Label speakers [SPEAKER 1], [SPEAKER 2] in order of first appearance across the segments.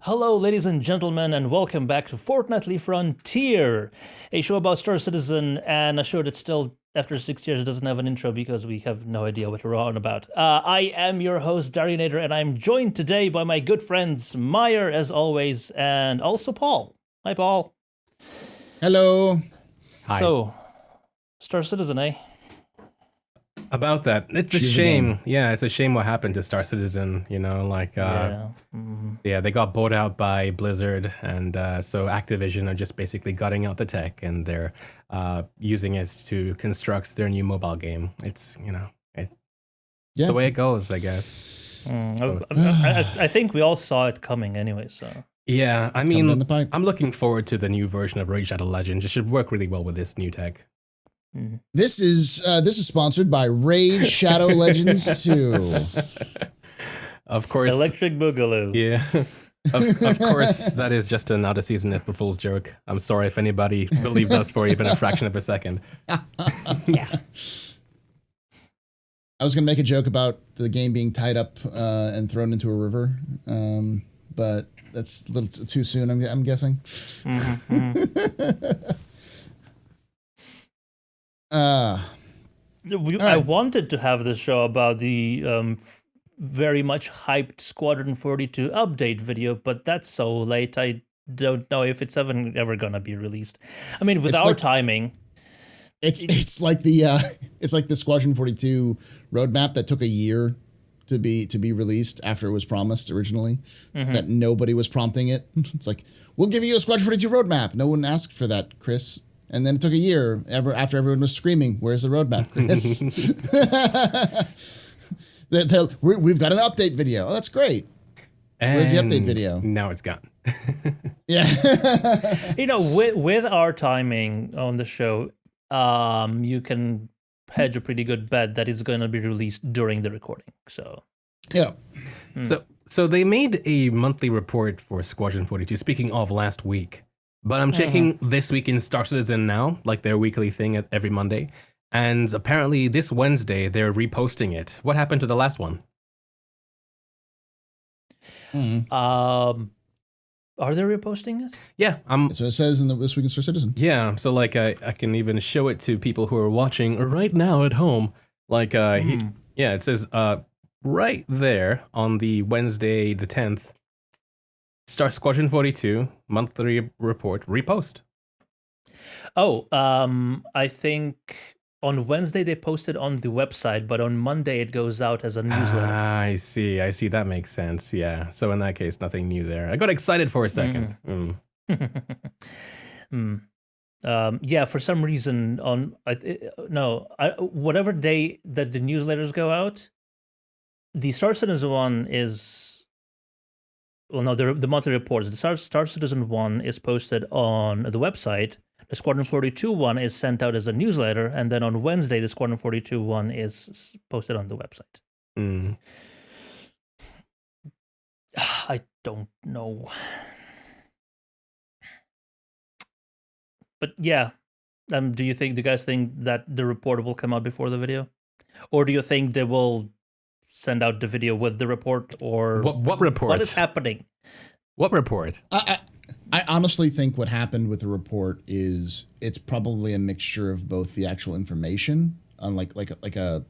[SPEAKER 1] Hello, ladies and gentlemen, and welcome back to Fortnightly Frontier, a show about Star Citizen, and a show that still, after 6 years, doesn't have an intro because we have no idea what we're on about. I am your host, Darionator, and I'm joined today by my good friends, Meyer, as always, and also Paul. Hi, Paul.
[SPEAKER 2] Hello.
[SPEAKER 3] Hi.
[SPEAKER 1] So, Star Citizen, eh?
[SPEAKER 3] About that, it's a shame. Yeah, it's a shame what happened to Star Citizen. You know, like, yeah, they got bought out by Blizzard, and so Activision are just basically gutting out the tech, and they're using it to construct their new mobile game. It's it's the way it goes, I guess.
[SPEAKER 1] I think we all saw it coming anyway, so.
[SPEAKER 3] Yeah, I mean, I'm looking forward to the new version of Raid Shadow Legends. It should work really well with this new tech.
[SPEAKER 2] This is sponsored by Raid Shadow Legends 2.
[SPEAKER 3] Of course.
[SPEAKER 1] Electric Boogaloo.
[SPEAKER 3] Yeah. Of course, that is just an out of season April Fool's joke. I'm sorry if anybody believed us for even a fraction of a second.
[SPEAKER 1] Yeah.
[SPEAKER 2] I was going to make a joke about the game being tied up and thrown into a river, but that's a little too soon, I'm guessing.
[SPEAKER 1] I wanted to have this show about the very much hyped Squadron 42 update video, but that's so late. I don't know if it's ever gonna be released. I mean, with our timing,
[SPEAKER 2] it's like the Squadron 42 roadmap that took a year to be released after it was promised originally. That nobody was prompting it. It's like, we'll give you a Squadron 42 roadmap. No one asked for that, Chris. And then it took a year after everyone was screaming, "Where's the roadmap, Chris?" We've got an update video. Oh, that's great.
[SPEAKER 3] And
[SPEAKER 2] where's the update video?
[SPEAKER 3] Now it's gone.
[SPEAKER 2] Yeah.
[SPEAKER 1] With our timing on the show, you can hedge a pretty good bet that it's going to be released during the recording. So,
[SPEAKER 2] yeah.
[SPEAKER 3] So they made a monthly report for Squadron 42. Speaking of last week. But I'm checking This Week in Star Citizen now, like their weekly thing every Monday. And apparently this Wednesday, they're reposting it. What happened to the last one?
[SPEAKER 1] Are they reposting it?
[SPEAKER 3] Yeah.
[SPEAKER 2] That's what it says in This Week in Star Citizen.
[SPEAKER 3] Yeah, so like I can even show it to people who are watching right now at home. Like, it says right there on the Wednesday the 10th, Star Squadron 42 monthly report repost.
[SPEAKER 1] Oh, I think on Wednesday they posted on the website, but on Monday it goes out as a newsletter.
[SPEAKER 3] I see. That makes sense. Yeah. So in that case, nothing new there. I got excited for a second.
[SPEAKER 1] Yeah, for some reason whatever day that the newsletters go out, the Star Citizen one is. Well, no, the monthly reports. The Star Citizen one is posted on the website. The Squadron 42 one is sent out as a newsletter, and then on Wednesday, the Squadron 42 one is posted on the website. I don't know. But yeah, do you guys think that the report will come out before the video? Or do you think they will send out the video with the report, or
[SPEAKER 3] what report?
[SPEAKER 1] What is happening? What report?
[SPEAKER 2] I honestly think what happened with the report is it's probably a mixture of both the actual information on like a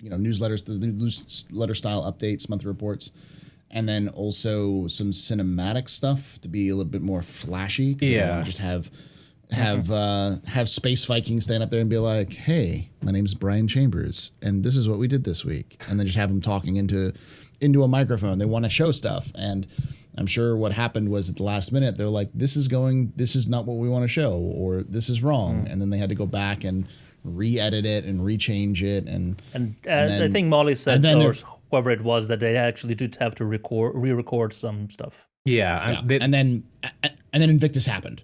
[SPEAKER 2] newsletters, the newsletter style updates, monthly reports, and then also some cinematic stuff to be a little bit more flashy.
[SPEAKER 3] Yeah,
[SPEAKER 2] just have Space Vikings stand up there and be like, "Hey, my name's Brian Chambers, and this is what we did this week," and then just have them talking into a microphone. They want to show stuff, and I'm sure what happened was at the last minute they're like, "This is not what we want to show," or "This is wrong," and then they had to go back and re-edit it and rechange it, and then,
[SPEAKER 1] I think Molly said, or whoever it was, that they actually did have to re-record some stuff.
[SPEAKER 3] Yeah.
[SPEAKER 2] And then Invictus happened.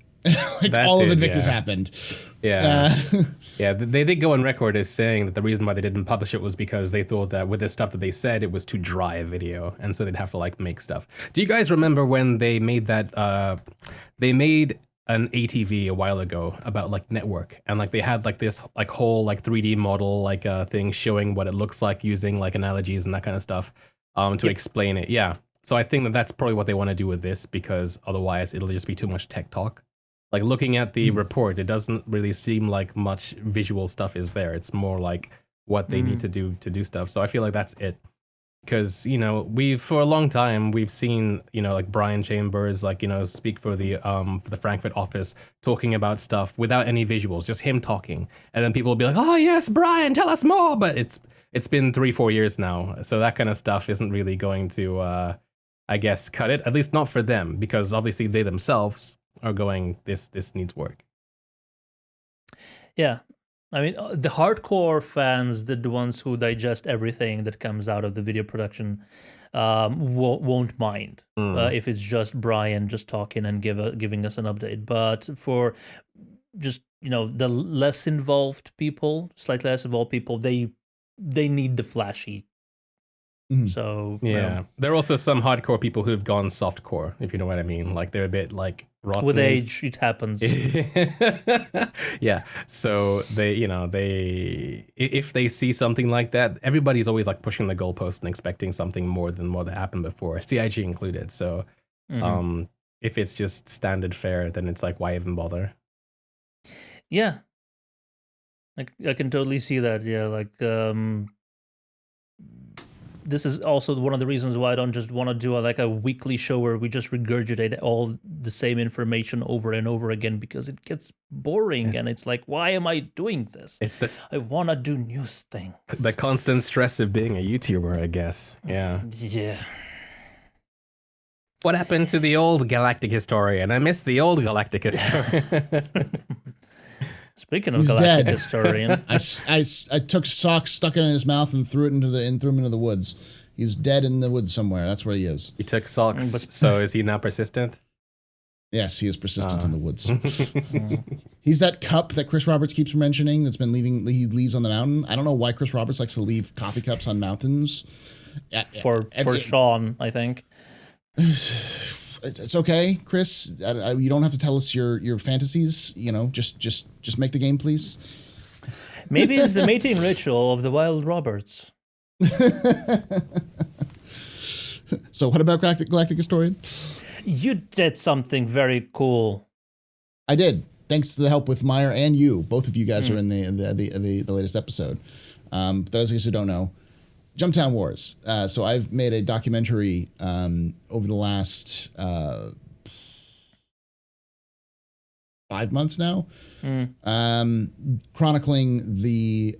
[SPEAKER 2] All of Invictus happened.
[SPEAKER 3] Yeah. Yeah, they did go on record as saying that the reason why they didn't publish it was because they thought that with the stuff that they said, it was too dry a video, and so they'd have to make stuff. Do you guys remember when they made that, they made an ATV a while ago about network, and they had this whole 3D model thing showing what it looks like using analogies and that kind of stuff to explain it. Yeah. So I think that that's probably what they want to do with this, because otherwise it'll just be too much tech talk. Like looking at the report, it doesn't really seem like much visual stuff is there. It's more like what they need to do stuff. So I feel like that's it. Because, you know, for a long time, we've seen, you know, like Brian Chambers, like, you know, speak for the Frankfurt office, talking about stuff without any visuals, just him talking. And then people will be like, oh, yes, Brian, tell us more. But it's been 3-4 years now. So that kind of stuff isn't really going to, I guess, cut it. At least not for them, because obviously they themselves are going, this needs work.
[SPEAKER 1] Yeah. I mean, the hardcore fans, the ones who digest everything that comes out of the video production, won't mind if it's just Brian just talking and giving us an update. But for just, you know, the less involved people, slightly less involved people, they need the flashy. So
[SPEAKER 3] yeah, there are also some hardcore people who've gone softcore, if you know what I mean. Like they're a bit like rotten.
[SPEAKER 1] With age, it happens.
[SPEAKER 3] Yeah. So if they see something like that, everybody's always like pushing the goalpost and expecting something more than what happened before, CIG included. So if it's just standard fare, then it's like, why even bother?
[SPEAKER 1] Yeah. I can totally see that. Yeah, like this is also one of the reasons why I don't just want to do a weekly show where we just regurgitate all the same information over and over again, because it gets boring and it's like, why am I doing this?
[SPEAKER 3] It's this.
[SPEAKER 1] I want to do news things.
[SPEAKER 3] The constant stress of being a YouTuber, I guess. Yeah.
[SPEAKER 1] Yeah.
[SPEAKER 3] What happened to the old Galactic Historian? I miss the old Galactic Historian.
[SPEAKER 1] Speaking of
[SPEAKER 2] He's
[SPEAKER 1] Galactic
[SPEAKER 2] dead.
[SPEAKER 1] Historian,
[SPEAKER 2] I took socks, stuck it in his mouth, and threw him into the woods. He's dead in the woods somewhere. That's where he is.
[SPEAKER 3] He took socks, so is he now persistent?
[SPEAKER 2] Yes, he is persistent in the woods. He's that cup that Chris Roberts keeps mentioning that's been leaving. He leaves on the mountain. I don't know why Chris Roberts likes to leave coffee cups on mountains.
[SPEAKER 1] for Sean, I think.
[SPEAKER 2] It's okay, Chris. You don't have to tell us your fantasies. You know, just make the game, please.
[SPEAKER 1] Maybe it's the mating ritual of the Wild Roberts.
[SPEAKER 2] So what about Galactic Historian?
[SPEAKER 1] You did something very cool.
[SPEAKER 2] I did. Thanks to the help with Meyer and you. Both of you guys are in the latest episode. For those of you who don't know, Jumptown Wars. So I've made a documentary over the last 5 months now, chronicling the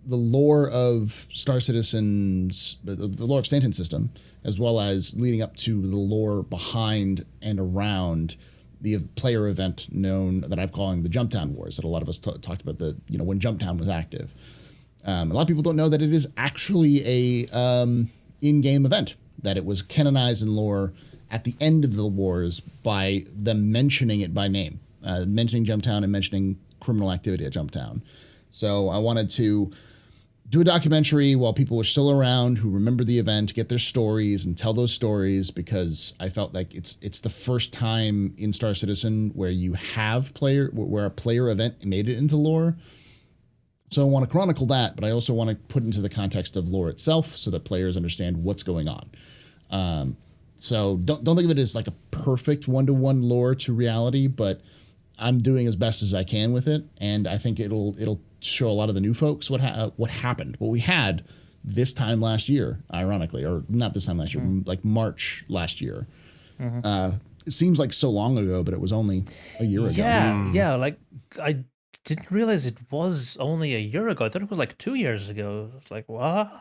[SPEAKER 2] lore of Star Citizen's, the lore of Stanton system, as well as leading up to the lore behind and around the player event known that I'm calling the Jumptown Wars, that a lot of us talked about when Jumptown was active. A lot of people don't know that it is actually a in-game event, that it was canonized in lore at the end of the wars by them mentioning it by name, mentioning Jumptown and mentioning criminal activity at Jumptown. So I wanted to do a documentary while people were still around who remember the event, get their stories and tell those stories, because I felt like it's the first time in Star Citizen where you have where a player event made it into lore. So I want to chronicle that, but I also want to put into the context of lore itself so that players understand what's going on. So don't think of it as like a perfect one-to-one lore to reality, but I'm doing as best as I can with it, and I think it'll show a lot of the new folks what happened, what we had this time last year, ironically, or not this time last year, like March last year. It seems like so long ago, but it was only a year ago.
[SPEAKER 1] Yeah, like I didn't realize it was only a year ago. I thought it was like 2 years ago. It's like, what?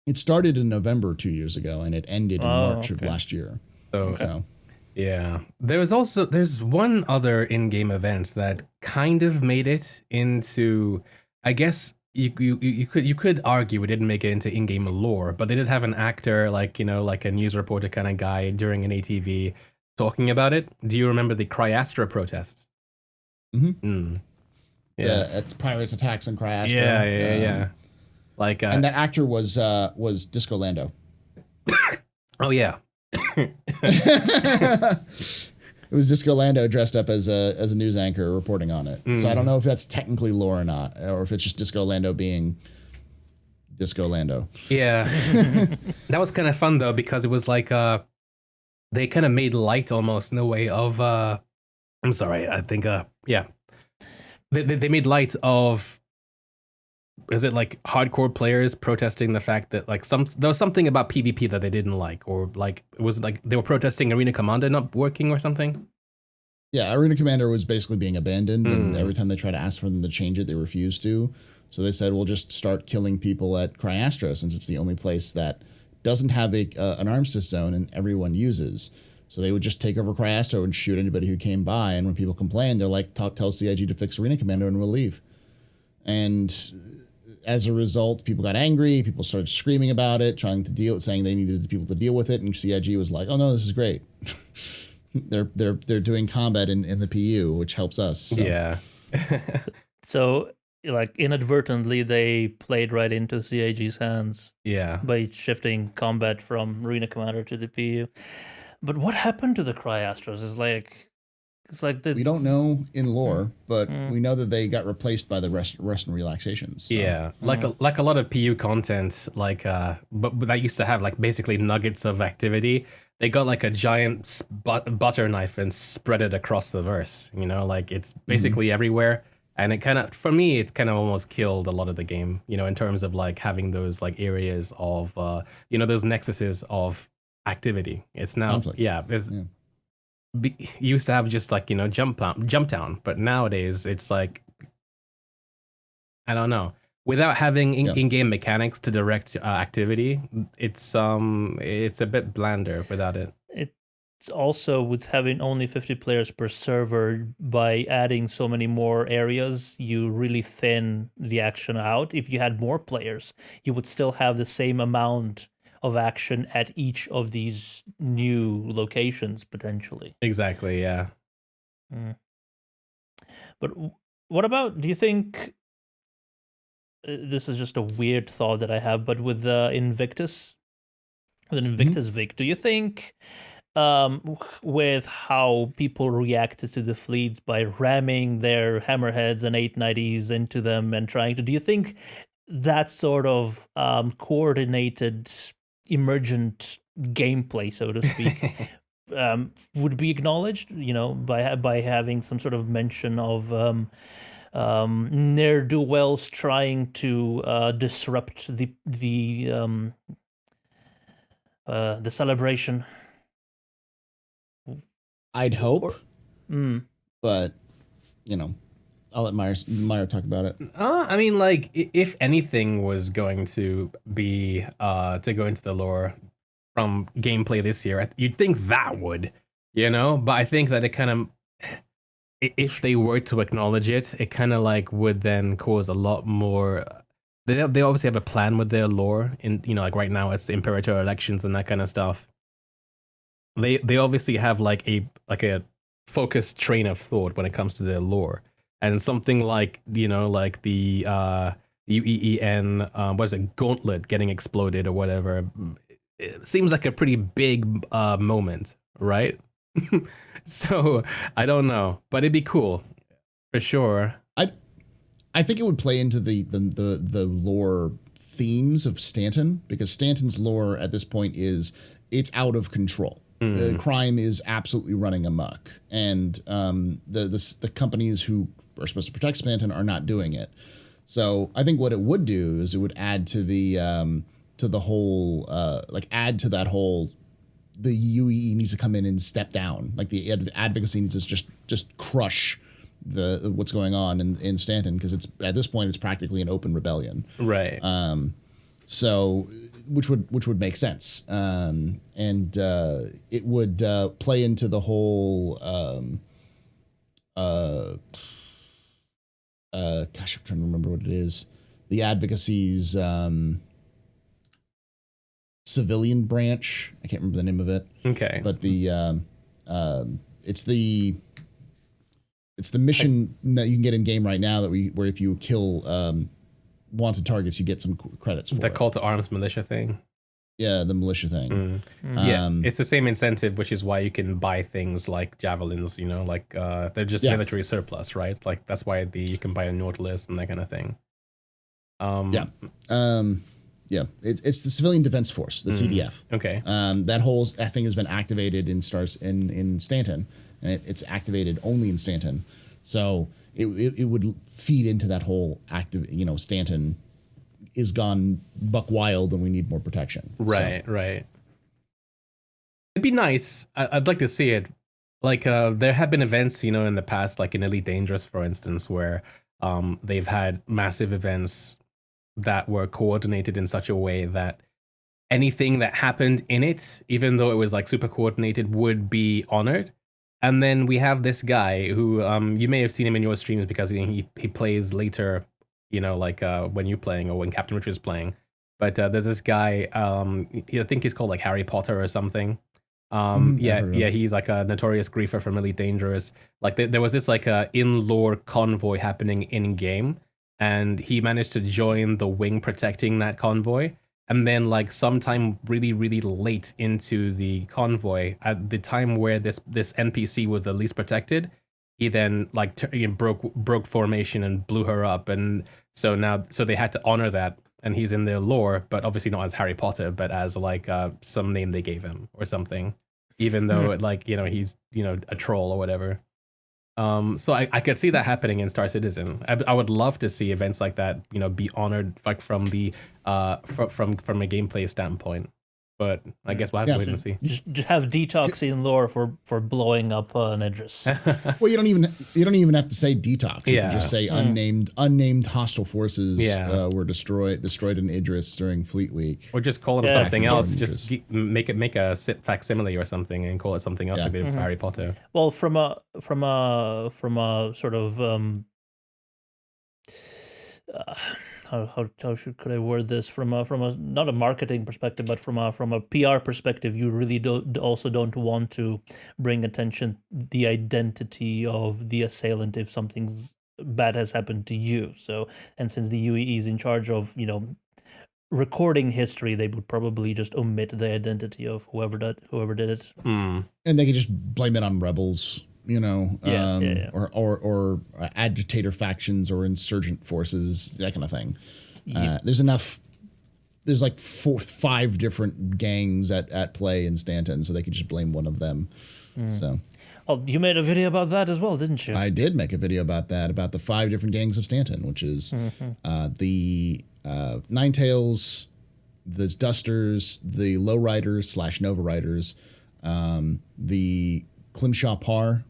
[SPEAKER 2] It started in November 2 years ago, and it ended in March of last year. So.
[SPEAKER 3] Yeah. There's one other in-game event that kind of made it into, I guess you could argue it didn't make it into in-game lore, but they did have an actor, like a news reporter kind of guy during an ATV talking about it. Do you remember the Cryastra protests?
[SPEAKER 2] Mm-hmm. Yeah. It's pirates attacks in Cryastra.
[SPEAKER 3] Yeah. Like
[SPEAKER 2] and that actor was Disco Lando.
[SPEAKER 3] Oh yeah.
[SPEAKER 2] It was Disco Lando dressed up as a news anchor reporting on it. So I don't know if that's technically lore or not, or if it's just Disco Lando being Disco Lando.
[SPEAKER 3] Yeah. That was kind of fun though, because it was like they kind of made light almost in a way of I'm sorry, I think yeah. They made light of, is it like hardcore players protesting the fact that like there was something about PvP that they didn't like, or like it was like they were protesting Arena Commander not working or something?
[SPEAKER 2] Yeah, Arena Commander was basically being abandoned, and every time they tried to ask for them to change it, they refused to. So they said, we'll just start killing people at Cryastro, since it's the only place that doesn't have an armistice zone and everyone uses. So they would just take over Cryastro and shoot anybody who came by, and when people complain, they're like, tell CIG to fix Arena Commander and we'll leave. And as a result, people got angry, people started screaming about it, saying they needed people to deal with it, and CIG was like, oh no, this is great. They're doing combat in the PU, which helps us. So.
[SPEAKER 3] Yeah.
[SPEAKER 1] So like inadvertently they played right into CIG's hands.
[SPEAKER 3] Yeah.
[SPEAKER 1] By shifting combat from Arena Commander to the PU. But what happened to the Cryastros? It's like
[SPEAKER 2] we don't know in lore, but we know that they got replaced by the rest and relaxations. So.
[SPEAKER 3] Yeah, like a lot of PU content, like but that used to have like basically nuggets of activity. They got like a giant butter knife and spread it across the verse. You know, like it's basically everywhere. And it kind of, for me, it's kind of almost killed a lot of the game. You know, in terms of like having those like areas of you know, those nexuses of activity. It's now
[SPEAKER 2] Conflicts.
[SPEAKER 3] Used to have just like, you know, jump town, but nowadays it's like, I don't know, without having in-game mechanics to direct activity, it's a bit blander without it.
[SPEAKER 1] It's also with having only 50 players per server, by adding so many more areas, you really thin the action out. If you had more players, you would still have the same amount of action at each of these new locations, potentially.
[SPEAKER 3] Exactly, yeah.
[SPEAKER 1] But what about, do you think, this is just a weird thought that I have, but with Invictus, Vic, do you think with how people reacted to the fleets by ramming their hammerheads and 890s into them and trying to, do you think that sort of coordinated emergent gameplay, so to speak, would be acknowledged, you know, by having some sort of mention of ne'er-do-wells trying to disrupt the celebration?
[SPEAKER 2] I'd hope, but you know, I'll let Meyer talk about it.
[SPEAKER 3] I mean, like, if anything was going to be to go into the lore from gameplay this year, you'd think that would, you know. But I think that it kind of, if they were to acknowledge it, it kind of like would then cause a lot more. They obviously have a plan with their lore, in, you know, like right now it's Imperator elections and that kind of stuff. They obviously have like a focused train of thought when it comes to their lore. And something like, you know, like the UEEN, what is it, gauntlet getting exploded or whatever, it seems like a pretty big moment, right? So I don't know, but it'd be cool for sure.
[SPEAKER 2] I think it would play into the lore themes of Stanton, because Stanton's lore at this point is it's out of control. The crime is absolutely running amok, and the companies who are supposed to protect Stanton are not doing it. So I think what it would do is it would add to the whole the UE needs to come in and step down. Like the advocacy needs to just crush what's going on in Stanton, because it's at this point it's practically an open rebellion.
[SPEAKER 3] Right.
[SPEAKER 2] So which would make sense. And it would play into the whole gosh, I'm trying to remember what it is. The advocacy's civilian branch. I can't remember the name of it.
[SPEAKER 3] Okay.
[SPEAKER 2] But the it's the mission that you can get in game right now where if you kill wanted targets, you get some credits for
[SPEAKER 3] the
[SPEAKER 2] it.
[SPEAKER 3] call to arms militia thing.
[SPEAKER 2] Yeah, the militia thing.
[SPEAKER 3] Yeah, it's the same incentive, which is why you can buy things like javelins, you know, like they're just military surplus, right? Like that's why you can buy a Nautilus and that kind of thing.
[SPEAKER 2] Yeah, it's the Civilian Defense Force, the CDF.
[SPEAKER 3] Okay.
[SPEAKER 2] That thing has been activated in Stanton, and it's activated only in Stanton. So it would feed into that whole Stanton is gone buck wild and we need more protection.
[SPEAKER 3] Right, right. It'd be nice. I'd like to see it. Like there have been events, in the past, like in Elite Dangerous, for instance, where they've had massive events that were coordinated in such a way that anything that happened in it, even though it was like super coordinated, would be honored. And then we have this guy who you may have seen him in your streams because he plays later, when you're playing or when Captain Richard's playing. But there's this guy, I think he's called like Harry Potter or something. He's like a notorious griefer from Elite Dangerous. Like there was this like in-lore convoy happening in game, and he managed to join the wing protecting that convoy. And then like sometime really, really late into the convoy, at the time where this NPC was the least protected, he then like broke formation and blew her up. And so they had to honor that. And he's in their lore, but obviously not as Harry Potter, but as like some name they gave him or something, even though he's a troll or whatever. So I could see that happening in Star Citizen. I would love to see events like that, be honored like from the from a gameplay standpoint. But I guess we'll have to wait and see.
[SPEAKER 1] Just have Detox in lore for blowing up an Idris.
[SPEAKER 2] Well, you don't even have to say Detox. You can just say unnamed hostile forces were destroyed in Idris during Fleet Week.
[SPEAKER 3] Or just call them something else. Just make a facsimile or something and call it something else like they did for Harry Potter.
[SPEAKER 1] Well, from a sort of how could I word this, from a not a marketing perspective, but from a PR perspective, you really don't want to bring attention the identity of the assailant if something bad has happened to you. So, and since the UAE is in charge of recording history, they would probably just omit the identity of whoever did it.
[SPEAKER 2] And they could just blame it on rebels. Or agitator factions or insurgent forces, that kind of thing. There's like 5 different gangs at play in Stanton, so they could just blame one of them. So,
[SPEAKER 1] oh, you made a video about that as well, didn't you?
[SPEAKER 2] I did make a video about that, about the 5 different gangs of Stanton, which is the Ninetails, the Dusters, the Lowriders / Nova Riders, the Climshaw Par.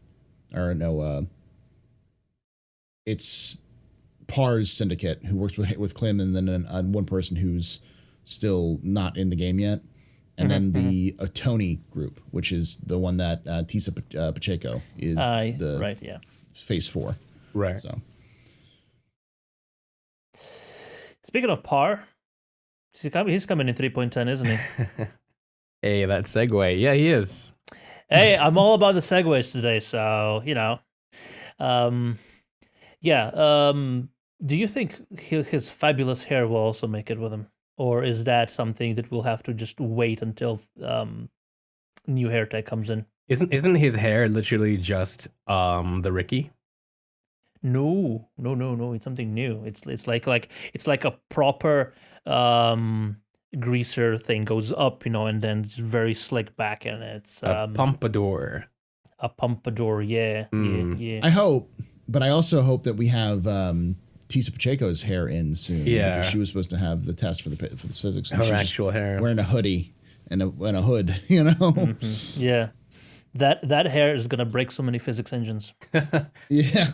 [SPEAKER 2] Or no, it's Par's syndicate who works with Klim, and then one person who's still not in the game yet, and then the Otoni group, which is the one that Tisa Pacheco is phase 4.
[SPEAKER 3] Right.
[SPEAKER 2] So,
[SPEAKER 1] speaking of Par, he's coming in 3.10, isn't he?
[SPEAKER 3] Hey, that segue. Yeah, he is.
[SPEAKER 1] Hey, I'm all about the segues today, so, do you think his fabulous hair will also make it with him? Or is that something that we'll have to just wait until new hair tech comes in?
[SPEAKER 3] Isn't his hair literally just the Ricky?
[SPEAKER 1] No, it's something new. It's like a proper greaser thing goes up, and then it's very slick back, and it's
[SPEAKER 3] a pompadour.
[SPEAKER 1] A pompadour, yeah.
[SPEAKER 2] I hope, but I also hope that we have Tisa Pacheco's hair in soon.
[SPEAKER 3] Yeah,
[SPEAKER 2] because she was supposed to have the test for the physics.
[SPEAKER 3] Her actual hair,
[SPEAKER 2] wearing a hoodie and a hood,
[SPEAKER 1] Yeah, that hair is gonna break so many physics engines.
[SPEAKER 2] Yeah.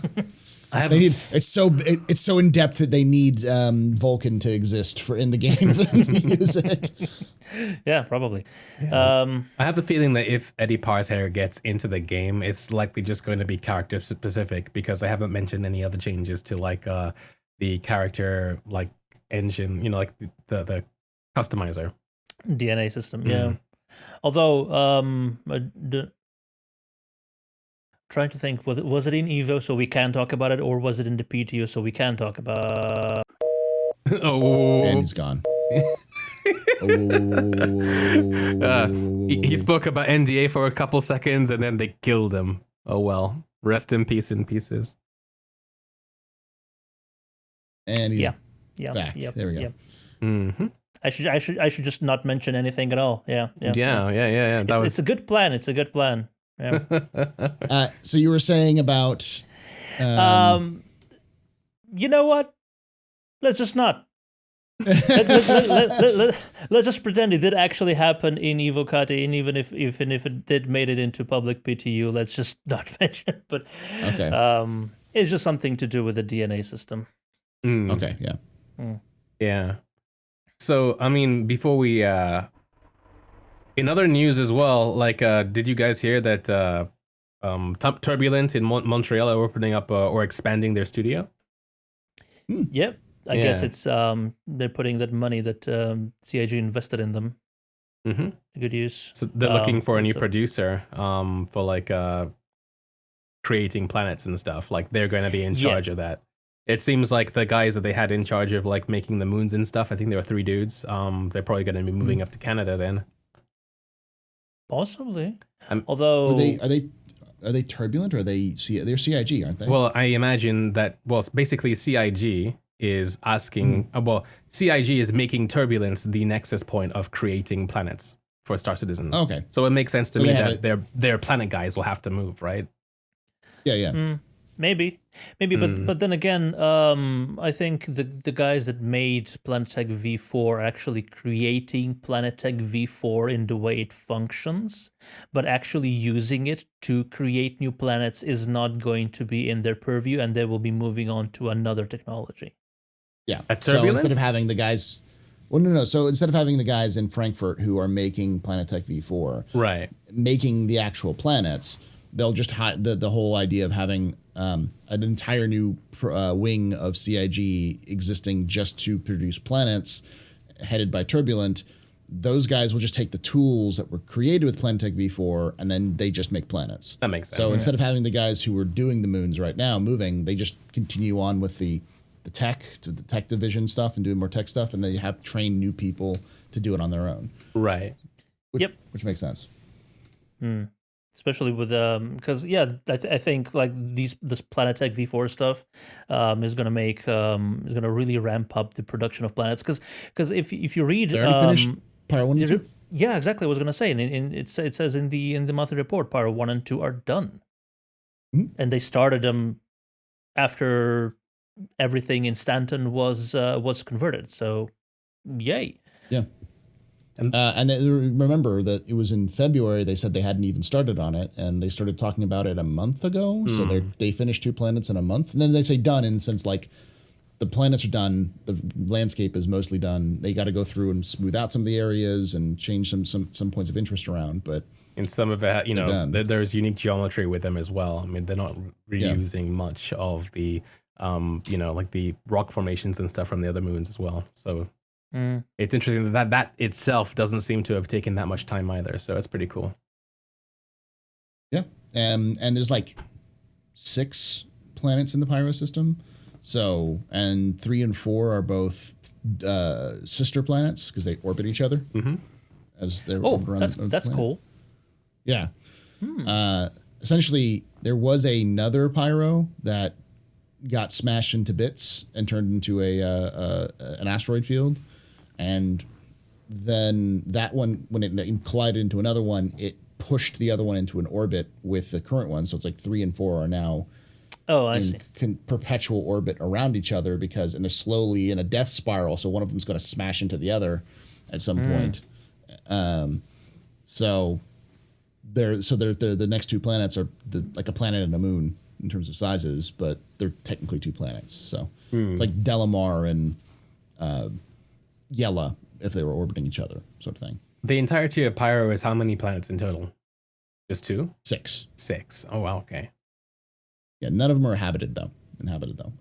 [SPEAKER 2] It's so in depth that they need Vulcan to exist in the game for them to use it.
[SPEAKER 1] Yeah, probably.
[SPEAKER 3] Yeah. I have a feeling that if Eddie Parr's hair gets into the game, it's likely just going to be character specific, because they haven't mentioned any other changes to like the character like engine, like the customizer
[SPEAKER 1] DNA system. Yeah. Although trying to think, was it in Evo so we can talk about it, or was it in the PTU so we can talk about
[SPEAKER 3] Oh,
[SPEAKER 2] and he's gone.
[SPEAKER 3] He spoke about NDA for a couple seconds and then they killed him. Oh well, rest in peace in pieces.
[SPEAKER 2] And he's back. There we go.
[SPEAKER 1] Mm-hmm. I should just not mention anything at all. Yeah.
[SPEAKER 3] It's
[SPEAKER 1] a good plan. It's a good plan. Yeah.
[SPEAKER 2] So you were saying about.
[SPEAKER 1] You know what? Let's just not. Let's just pretend it did actually happen in Evocati, and even if it did made it into public PTU, let's just not mention. But
[SPEAKER 2] okay,
[SPEAKER 1] it's just something to do with the DNA system.
[SPEAKER 2] Okay, yeah,
[SPEAKER 3] yeah. So I mean, before we, in other news as well, like, did you guys hear that Turbulent in Montreal are opening up or expanding their studio?
[SPEAKER 1] Yep. I guess it's they're putting that money that CIG invested in them to good use.
[SPEAKER 3] So they're looking for a new producer for like creating planets and stuff. Like they're going to be in charge of that. It seems like the guys that they had in charge of like making the moons and stuff, I think there were 3 dudes. They're probably going to be moving up to Canada then.
[SPEAKER 1] Possibly. Although
[SPEAKER 2] are they Turbulent or they're CIG, aren't they?
[SPEAKER 3] Well, I imagine that. Well, basically CIG is asking. CIG is making Turbulence the nexus point of creating planets for Star Citizen.
[SPEAKER 2] Okay,
[SPEAKER 3] so it makes sense to me that their planet guys will have to move, right?
[SPEAKER 2] Yeah.
[SPEAKER 1] Maybe, but then again, I think the guys that made Planetech V4 are actually creating Planetech V4 in the way it functions, but actually using it to create new planets is not going to be in their purview, and they will be moving on to another technology.
[SPEAKER 2] Yeah. So instead of having the guys, So instead of having the guys in Frankfurt who are making Planetech V4,
[SPEAKER 3] right,
[SPEAKER 2] making the actual planets, they'll just the whole idea of having an entire new wing of CIG existing just to produce planets, headed by Turbulent. Those guys will just take the tools that were created with Planetech V4, and then they just make planets.
[SPEAKER 3] That makes sense.
[SPEAKER 2] So instead of having the guys who are doing the moons right now moving, they just continue on with the tech division stuff and doing more tech stuff, and they have trained new people to do it on their own.
[SPEAKER 3] Right.
[SPEAKER 2] Which makes sense.
[SPEAKER 1] Especially with because I think like this Planetech V4 stuff is gonna make is gonna really ramp up the production of planets, because if you read
[SPEAKER 2] they already finished Pyro 1 and 2?
[SPEAKER 1] Yeah, exactly. I was gonna say, and it says in the monthly report, Pyro 1 and 2 are done, and they started them after everything in Stanton was converted. So, yay!
[SPEAKER 2] Yeah. And remember that it was in February. They said they hadn't even started on it, and they started talking about it a month ago. So they finished 2 planets in a month, and then they say done in the sense like the planets are done, the landscape is mostly done. They got to go through and smooth out some of the areas and change some points of interest around. But
[SPEAKER 3] in some of it, there's unique geometry with them as well. I mean, they're not reusing much of the like the rock formations and stuff from the other moons as well. So. It's interesting that itself doesn't seem to have taken that much time either, so it's pretty cool.
[SPEAKER 2] Yeah, and there's like 6 planets in the Pyro system, so and 3 and 4 are both sister planets because they orbit each other as they orbit around.
[SPEAKER 1] That's cool.
[SPEAKER 2] Yeah, essentially there was another Pyro that got smashed into bits and turned into an asteroid field. And then that one, when it collided into another one, it pushed the other one into an orbit with the current one. So it's like 3 and 4 are now in perpetual orbit around each other and they're slowly in a death spiral. So one of them's going to smash into the other at some point. So the next 2 planets are like a planet and a moon in terms of sizes, but they're technically 2 planets. So it's like Delamar and Yella if they were orbiting each other, sort of thing.
[SPEAKER 3] The entirety of Pyro is how many planets in total? Just 2?
[SPEAKER 2] 6.
[SPEAKER 3] 6. Oh, wow, okay.
[SPEAKER 2] Yeah, none of them are inhabited though.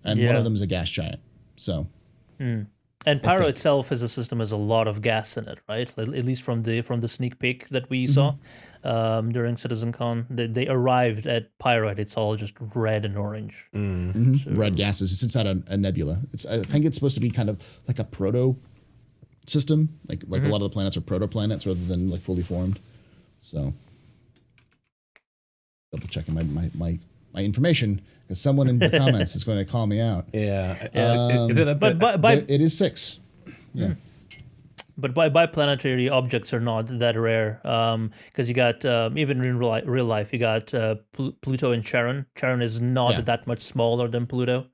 [SPEAKER 2] And one of them is a gas giant. So.
[SPEAKER 1] And Pyro itself as a system has a lot of gas in it, right? At least from the sneak peek that we saw during CitizenCon. They arrived at Pyro and it's all just red and orange.
[SPEAKER 2] So, red gases. It's inside a nebula. I think it's supposed to be kind of like a proto system. Like a lot of the planets are protoplanets rather than like fully formed. So double checking my information because someone in the comments is going to call me out.
[SPEAKER 3] Yeah.
[SPEAKER 2] Is it it is 6. Yeah.
[SPEAKER 1] But biplanetary objects are not that rare, because you got even in real life, you got Pluto and Charon. Charon is not that much smaller than Pluto,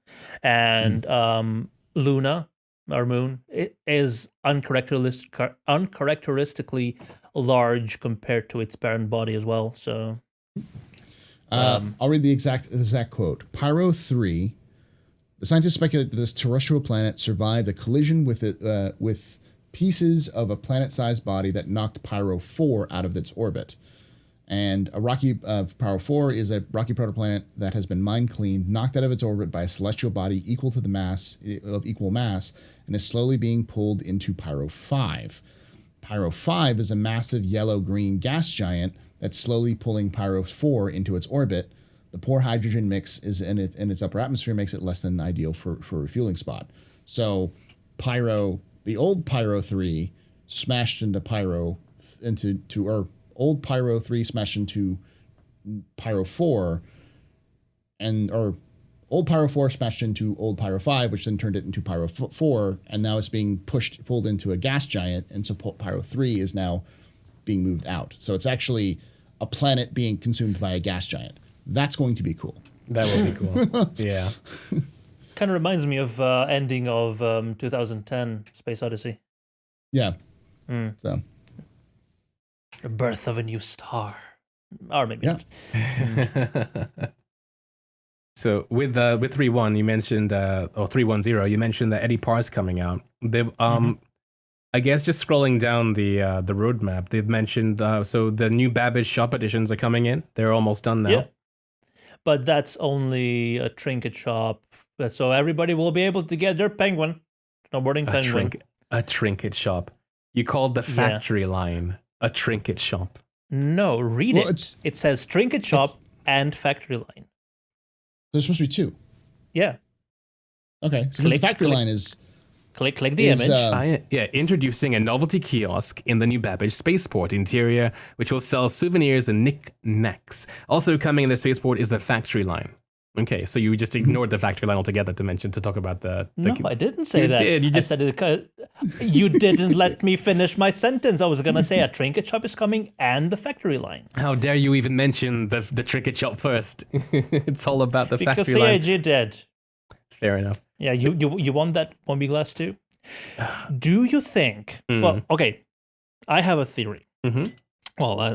[SPEAKER 1] and Luna, our moon, it is uncharacteristically large compared to its parent body as well. So,
[SPEAKER 2] I'll read the exact quote. Pyro 3. The scientists speculate that this terrestrial planet survived a collision with pieces of a planet-sized body that knocked Pyro 4 out of its orbit. And Pyro 4 is a rocky protoplanet that has been mind-cleaned, knocked out of its orbit by a celestial body equal mass, and is slowly being pulled into Pyro 5. Pyro 5 is a massive yellow-green gas giant that's slowly pulling Pyro 4 into its orbit. The poor hydrogen mix is in its upper atmosphere makes it less than ideal for a refueling spot. So the old Pyro 3 smashed into old Pyro 3 smashed into Pyro 4, or old Pyro 4 smashed into old Pyro 5, which then turned it into Pyro 4, and now it's being pulled into a gas giant, and so Pyro 3 is now being moved out. So it's actually a planet being consumed by a gas giant. That's going to be cool.
[SPEAKER 3] That would be cool. Yeah.
[SPEAKER 1] Kind of reminds me of ending of 2010 Space Odyssey.
[SPEAKER 2] Yeah. So.
[SPEAKER 1] The birth of a new star. Or maybe not.
[SPEAKER 3] So with 3.1, you mentioned, or 3.10, you mentioned that Eddie Parr's coming out. They've, I guess just scrolling down the roadmap, they've mentioned, so the new Babbage shop editions are coming in. They're almost done now.
[SPEAKER 1] Yeah. But that's only a trinket shop. So everybody will be able to get their penguin. Snowboarding penguin.
[SPEAKER 3] A trinket shop. You called the factory line a trinket shop.
[SPEAKER 1] No, read it. It says trinket shop and factory line.
[SPEAKER 2] There's supposed to be two.
[SPEAKER 1] Yeah.
[SPEAKER 2] Okay. So the factory line is...
[SPEAKER 1] Click the image.
[SPEAKER 3] Introducing a novelty kiosk in the new Babbage spaceport interior, which will sell souvenirs and knick-knacks. Also coming in the spaceport is the factory line. Okay, so you just ignored the factory line altogether to talk about the
[SPEAKER 1] No, I didn't say that.
[SPEAKER 3] You just
[SPEAKER 1] I said you didn't let me finish my sentence. I was going to say a trinket shop is coming and the factory line.
[SPEAKER 3] How dare you even mention the trinket shop first? It's all about the factory
[SPEAKER 1] line.
[SPEAKER 3] Because
[SPEAKER 1] CIG did.
[SPEAKER 3] Fair enough.
[SPEAKER 1] Yeah, you want that Moby-Glass too? Do you think... Well, okay, I have a theory. Well, I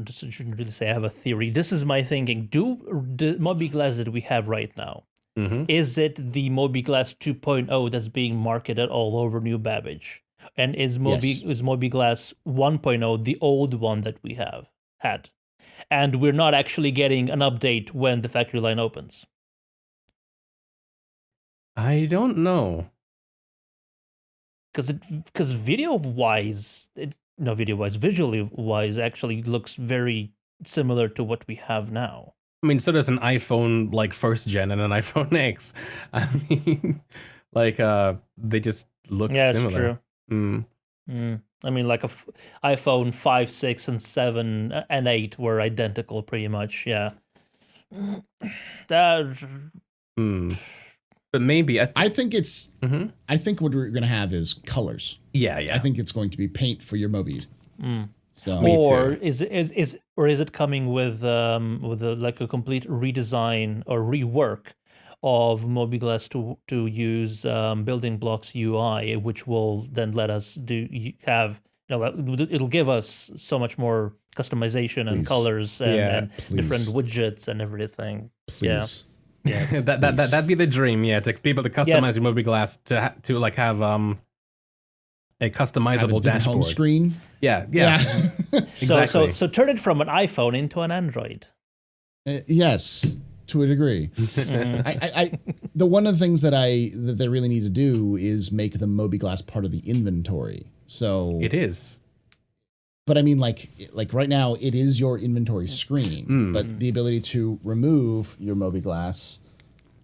[SPEAKER 1] shouldn't really say I have a theory. This is my thinking. The Moby-Glass that we have right now, is it the Moby-Glass 2.0 that's being marketed all over New Babbage? And is Moby-Glass 1.0 the old one that we had? And we're not actually getting an update when the factory line opens?
[SPEAKER 3] I don't know.
[SPEAKER 1] Because visually wise, actually looks very similar to what we have now.
[SPEAKER 3] I mean, so does an iPhone like first gen and an iPhone X. I mean, like they just look similar. Yeah, it's
[SPEAKER 1] true. I mean, like iPhone 5, 6, and 7 and 8 were identical pretty much. Yeah.
[SPEAKER 3] But maybe
[SPEAKER 2] I think it's. I think what we're gonna have is colors.
[SPEAKER 3] Yeah.
[SPEAKER 2] I think it's going to be paint for your Moby. So,
[SPEAKER 1] or is it coming with a complete redesign or rework of Moby-Glass to use building blocks UI, which will then let us it'll give us so much more customization and colors and different widgets and everything.
[SPEAKER 2] Please.
[SPEAKER 1] Yeah.
[SPEAKER 3] That'd be the dream, to be able to customize your Moby-Glass to like have a customizable dashboard
[SPEAKER 2] home screen.
[SPEAKER 3] Yeah.
[SPEAKER 1] Exactly. So turn it from an iPhone into an Android.
[SPEAKER 2] Yes, to a degree. The one of the things that they really need to do is make the Moby-Glass part of the inventory. So
[SPEAKER 3] it is.
[SPEAKER 2] But I mean, like right now, it is your inventory screen. But the ability to remove your Moby-Glass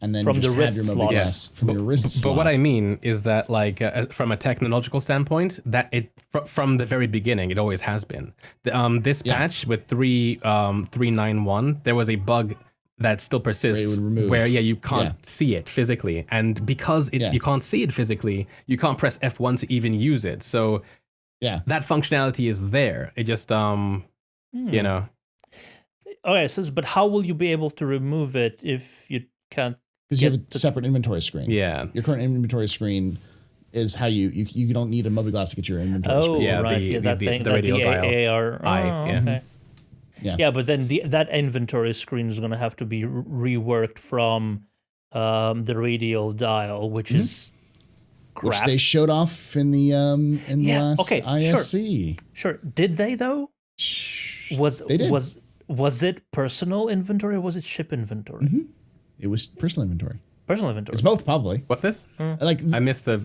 [SPEAKER 2] and then
[SPEAKER 1] from
[SPEAKER 2] just have your Moby-Glass from your wrist slot.
[SPEAKER 3] But what I mean is that, like, from a technological standpoint, that from the very beginning, it always has been. This patch with 3.9.1, there was a bug that still persists, where you can't see it physically, and because you can't see it physically, you can't press F1 to even use it. So that functionality is there. It just you know.
[SPEAKER 1] Okay, so but how will you be able to remove it if you can't?
[SPEAKER 2] Because you have a separate inventory screen.
[SPEAKER 3] Yeah,
[SPEAKER 2] your current inventory screen is how you don't need a Mobi-Glass to get your inventory screen.
[SPEAKER 3] Yeah,
[SPEAKER 1] right.
[SPEAKER 3] the radial dial.
[SPEAKER 1] Okay. Yeah, but then that inventory screen is going to have to be reworked from the radial dial, which is crap.
[SPEAKER 2] Which they showed off in the last ISC.
[SPEAKER 1] Sure. Did they though?
[SPEAKER 2] They did.
[SPEAKER 1] Was it personal inventory or was it ship inventory?
[SPEAKER 2] Mm-hmm. It was personal inventory.
[SPEAKER 1] Personal inventory.
[SPEAKER 2] It's both, probably.
[SPEAKER 3] What's this?
[SPEAKER 2] Like
[SPEAKER 3] I missed the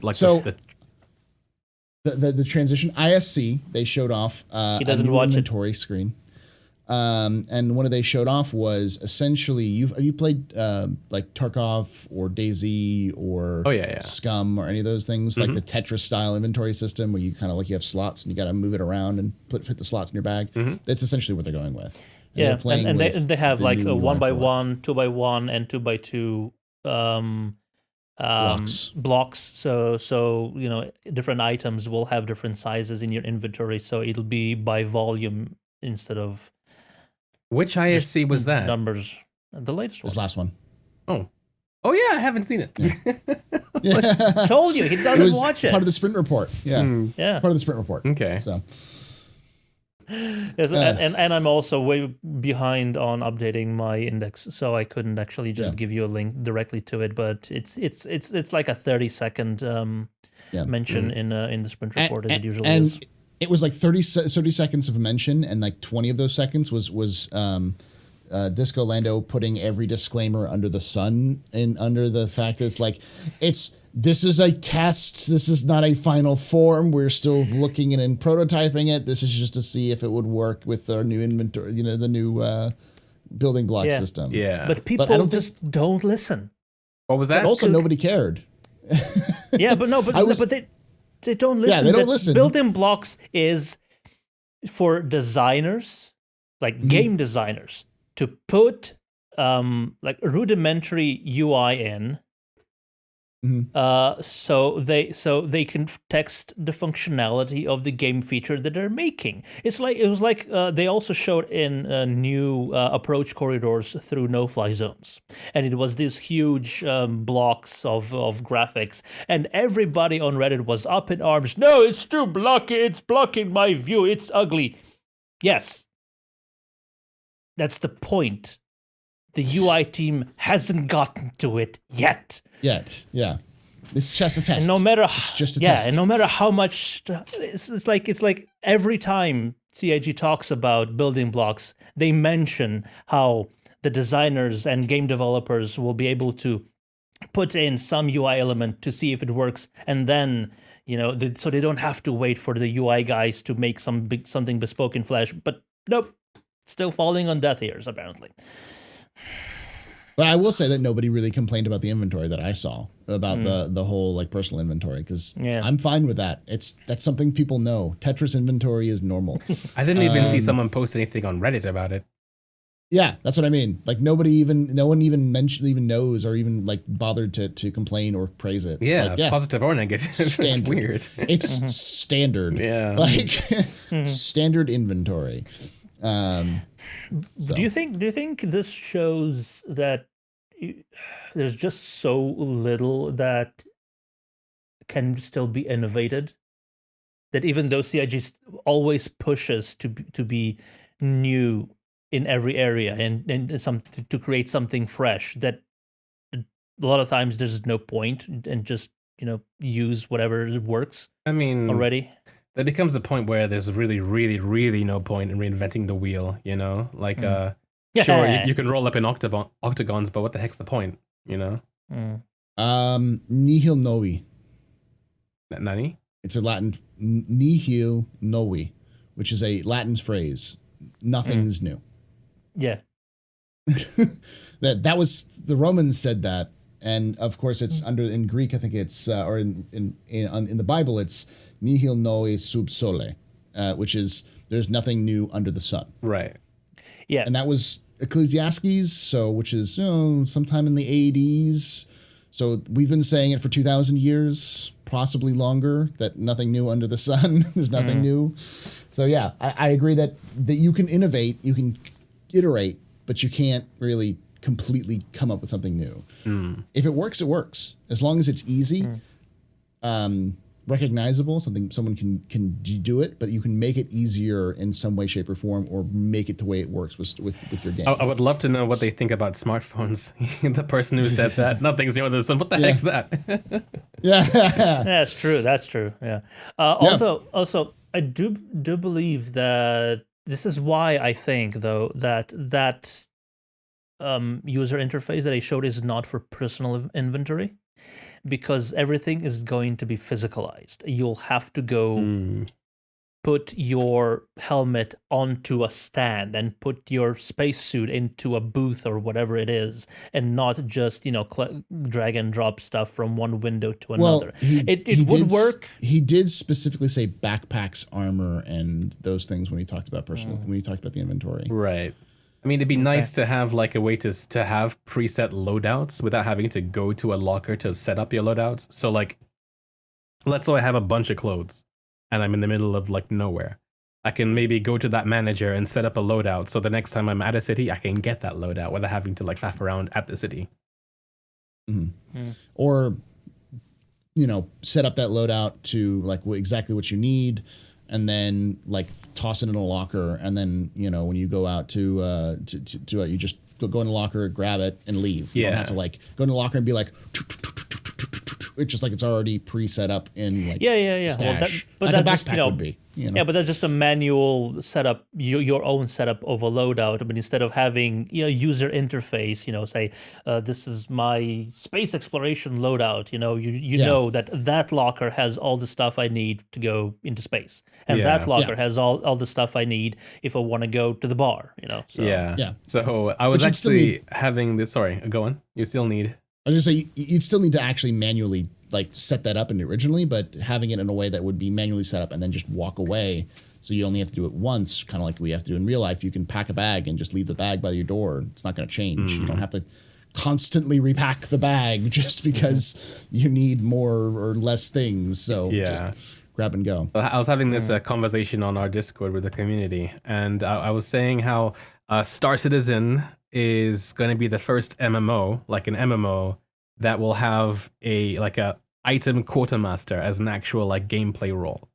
[SPEAKER 2] transition ISC. They showed off
[SPEAKER 1] he doesn't
[SPEAKER 2] a new
[SPEAKER 1] watch
[SPEAKER 2] inventory screen. And one of they showed off was essentially have you played like Tarkov or DayZ or Scum or any of those things, like the Tetris style inventory system where you kind of like you have slots and you got to move it around and fit the slots in your bag. That's essentially what they're going with.
[SPEAKER 1] And they have like a 1x1, 2x1, and 2x2 blocks. So different items will have different sizes in your inventory. So it'll be by volume instead of.
[SPEAKER 3] Which ISC was that?
[SPEAKER 1] Numbers. The latest one.
[SPEAKER 2] This last one.
[SPEAKER 3] Oh yeah, I haven't seen it.
[SPEAKER 1] Told you, he doesn't watch it.
[SPEAKER 2] Part of the sprint report. Yeah. Part of the sprint report.
[SPEAKER 3] Okay.
[SPEAKER 2] So.
[SPEAKER 1] Yes, and I'm also way behind on updating my index, so I couldn't actually just give you a link directly to it. But it's like a 30-second mention in the sprint report as it usually is.
[SPEAKER 2] It was like 30 seconds of a mention, and like 20 of those seconds was Disco Lando putting every disclaimer under the sun and under the fact that it's like this is a test. This is not a final form. We're still looking and prototyping it. This is just to see if it would work with our new inventory, the new building block system.
[SPEAKER 3] Yeah,
[SPEAKER 1] but people don't listen.
[SPEAKER 3] What was that?
[SPEAKER 2] But also, nobody cared.
[SPEAKER 1] But they don't listen.
[SPEAKER 2] Yeah, they don't listen.
[SPEAKER 1] Building blocks is for designers, like game designers, to put like rudimentary UI in. So they can text the functionality of the game feature that they're making. It was like they also showed in new approach corridors through no-fly zones, and it was these huge blocks of graphics, and everybody on Reddit was up in arms. No, it's too blocky. It's blocking my view. It's ugly. Yes, that's the point. The UI team hasn't gotten to it yet.
[SPEAKER 2] Yeah. It's just a test.
[SPEAKER 1] And no matter
[SPEAKER 2] it's just a test.
[SPEAKER 1] And no matter how much, it's like every time CIG talks about building blocks, they mention how the designers and game developers will be able to put in some UI element to see if it works, and then so they don't have to wait for the UI guys to make something bespoke in Flash. But nope, still falling on deaf ears apparently.
[SPEAKER 2] But I will say that nobody really complained about the inventory that I saw, about the whole like personal inventory, because I'm fine with that. That's something people know. Tetris inventory is normal.
[SPEAKER 3] I didn't even see someone post anything on Reddit about it.
[SPEAKER 2] Yeah, that's what I mean. Like no one even knows or even like bothered to complain or praise it.
[SPEAKER 3] Yeah, it's like, positive or negative. It's weird.
[SPEAKER 2] It's standard.
[SPEAKER 3] Yeah,
[SPEAKER 2] like standard inventory.
[SPEAKER 1] So. Do you think this shows that there's just so little that can still be innovated? That even though CIG always pushes to be new in every area and something to create something fresh, that a lot of times there's no point and just use whatever works.
[SPEAKER 3] I mean,
[SPEAKER 1] already.
[SPEAKER 3] There becomes a point where there's really, really, really no point in reinventing the wheel, Like, sure, you can roll up in octagons, but what the heck's the point, Nihil
[SPEAKER 2] novi.
[SPEAKER 3] Nani?
[SPEAKER 2] It's a Latin, nihil novi, which is a Latin phrase. Nothing is new.
[SPEAKER 1] Yeah.
[SPEAKER 2] that was, the Romans said that. And of course it's in Greek, I think it's, or in the Bible, it's nihil novi sub sole, which is there's nothing new under the sun.
[SPEAKER 3] Right.
[SPEAKER 1] Yeah.
[SPEAKER 2] And that was Ecclesiastes, which is sometime in the 80s. So we've been saying it for 2,000 years, possibly longer, that nothing new under the sun. There's nothing new. So yeah, I agree that you can innovate, you can iterate, but you can't really completely come up with something new. If it works, it works. As long as it's easy, recognizable, someone can do it, but you can make it easier in some way, shape, or form, or make it the way it works with your game.
[SPEAKER 3] I would love to know what they think about smartphones. The person who said that, nothing's new under the sun. What the heck's that?
[SPEAKER 2] Yeah,
[SPEAKER 1] that's true. That's true. Yeah. Also, I do believe that this is why I think though that user interface that I showed is not for personal inventory, because everything is going to be physicalized. You'll have to go put your helmet onto a stand and put your spacesuit into a booth or whatever it is, and not just drag and drop stuff from one window to another. It would work.
[SPEAKER 2] He did specifically say backpacks, armor, and those things when he talked about when he talked about the inventory.
[SPEAKER 3] Right. I mean, it'd be nice to have like a way to have preset loadouts without having to go to a locker to set up your loadouts. So like, let's say I have a bunch of clothes and I'm in the middle of like nowhere. I can maybe go to that manager and set up a loadout. So the next time I'm at a city, I can get that loadout without having to like faff around at the city.
[SPEAKER 2] Or, set up that loadout to like exactly what you need. And then like toss it in a locker, and then when you go out to you just go in the locker, grab it, and leave. You don't have to like go in the locker and be like, it's just like it's already pre-set up in like stash.
[SPEAKER 1] Well,
[SPEAKER 2] like a backpack would be.
[SPEAKER 1] Yeah, but that's just a manual setup, your own setup of a loadout. I mean, instead of having user interface, say this is my space exploration loadout. Know that locker has all the stuff I need to go into space, and that locker has all the stuff I need if I want to go to the bar. So.
[SPEAKER 3] Yeah. So I was actually having this. Sorry, go on. You still need.
[SPEAKER 2] I was just say you'd still need to actually manually like set that up originally, but having it in a way that would be manually set up and then just walk away. So you only have to do it once, kind of like we have to do in real life. You can pack a bag and just leave the bag by your door. It's not going to change. You don't have to constantly repack the bag just because you need more or less things. So just grab and go.
[SPEAKER 3] I was having this conversation on our Discord with the community, and I was saying how Star Citizen is going to be the first MMO, like an MMO, that will have a item quartermaster as an actual like gameplay role.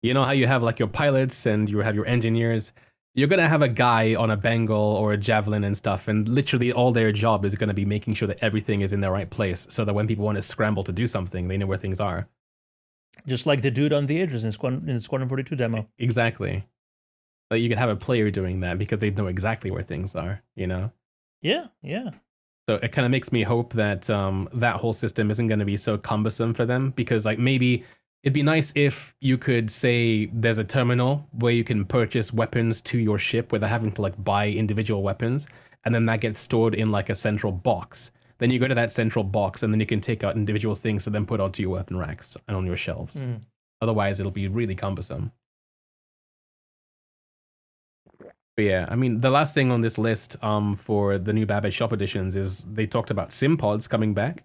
[SPEAKER 3] You know how you have like your pilots and you have your engineers? You're going to have a guy on a Bengal or a Javelin and stuff, and literally all their job is going to be making sure that everything is in the right place so that when people want to scramble to do something, they know where things are.
[SPEAKER 1] Just like the dude on the edges in Squadron 42 demo.
[SPEAKER 3] Exactly. Like you could have a player doing that because they know exactly where things are,
[SPEAKER 1] Yeah.
[SPEAKER 3] So it kind of makes me hope that that whole system isn't going to be so cumbersome for them, because like maybe it'd be nice if you could say there's a terminal where you can purchase weapons to your ship without having to like buy individual weapons, and then that gets stored in like a central box. Then you go to that central box and then you can take out individual things to then put onto your weapon racks and on your shelves. Otherwise, it'll be really cumbersome. But yeah, I mean, the last thing on this list for the new Babbage Shop editions is they talked about sim pods coming back.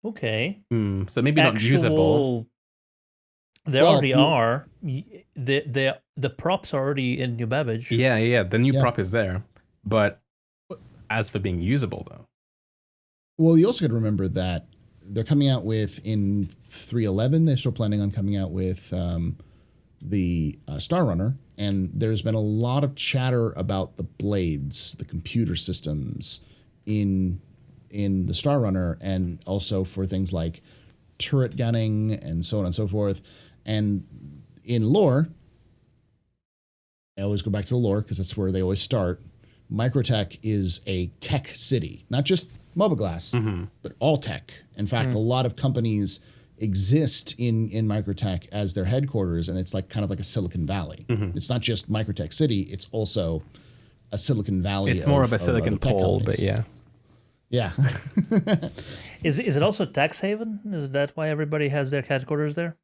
[SPEAKER 1] Okay.
[SPEAKER 3] So maybe not usable.
[SPEAKER 1] They already are. The props are already in New Babbage.
[SPEAKER 3] Yeah. The new prop is there. But as for being usable, though.
[SPEAKER 2] Well, you also got to remember that they're coming out with, in 3.11, they're still planning on coming out with the Star Runner. And there's been a lot of chatter about the blades, the computer systems in the Star Runner, and also for things like turret gunning and so on and so forth. And in lore, I always go back to the lore because that's where they always start. Microtech is a tech city, not just Mobileglass, but all tech. In fact, a lot of companies exist in Microtech as their headquarters, and it's like kind of like a Silicon Valley. It's not just Microtech City; it's also a Silicon Valley.
[SPEAKER 3] It's more of a Silicon pole, but yeah.
[SPEAKER 1] Is it also tax haven? Is that why everybody has their headquarters there?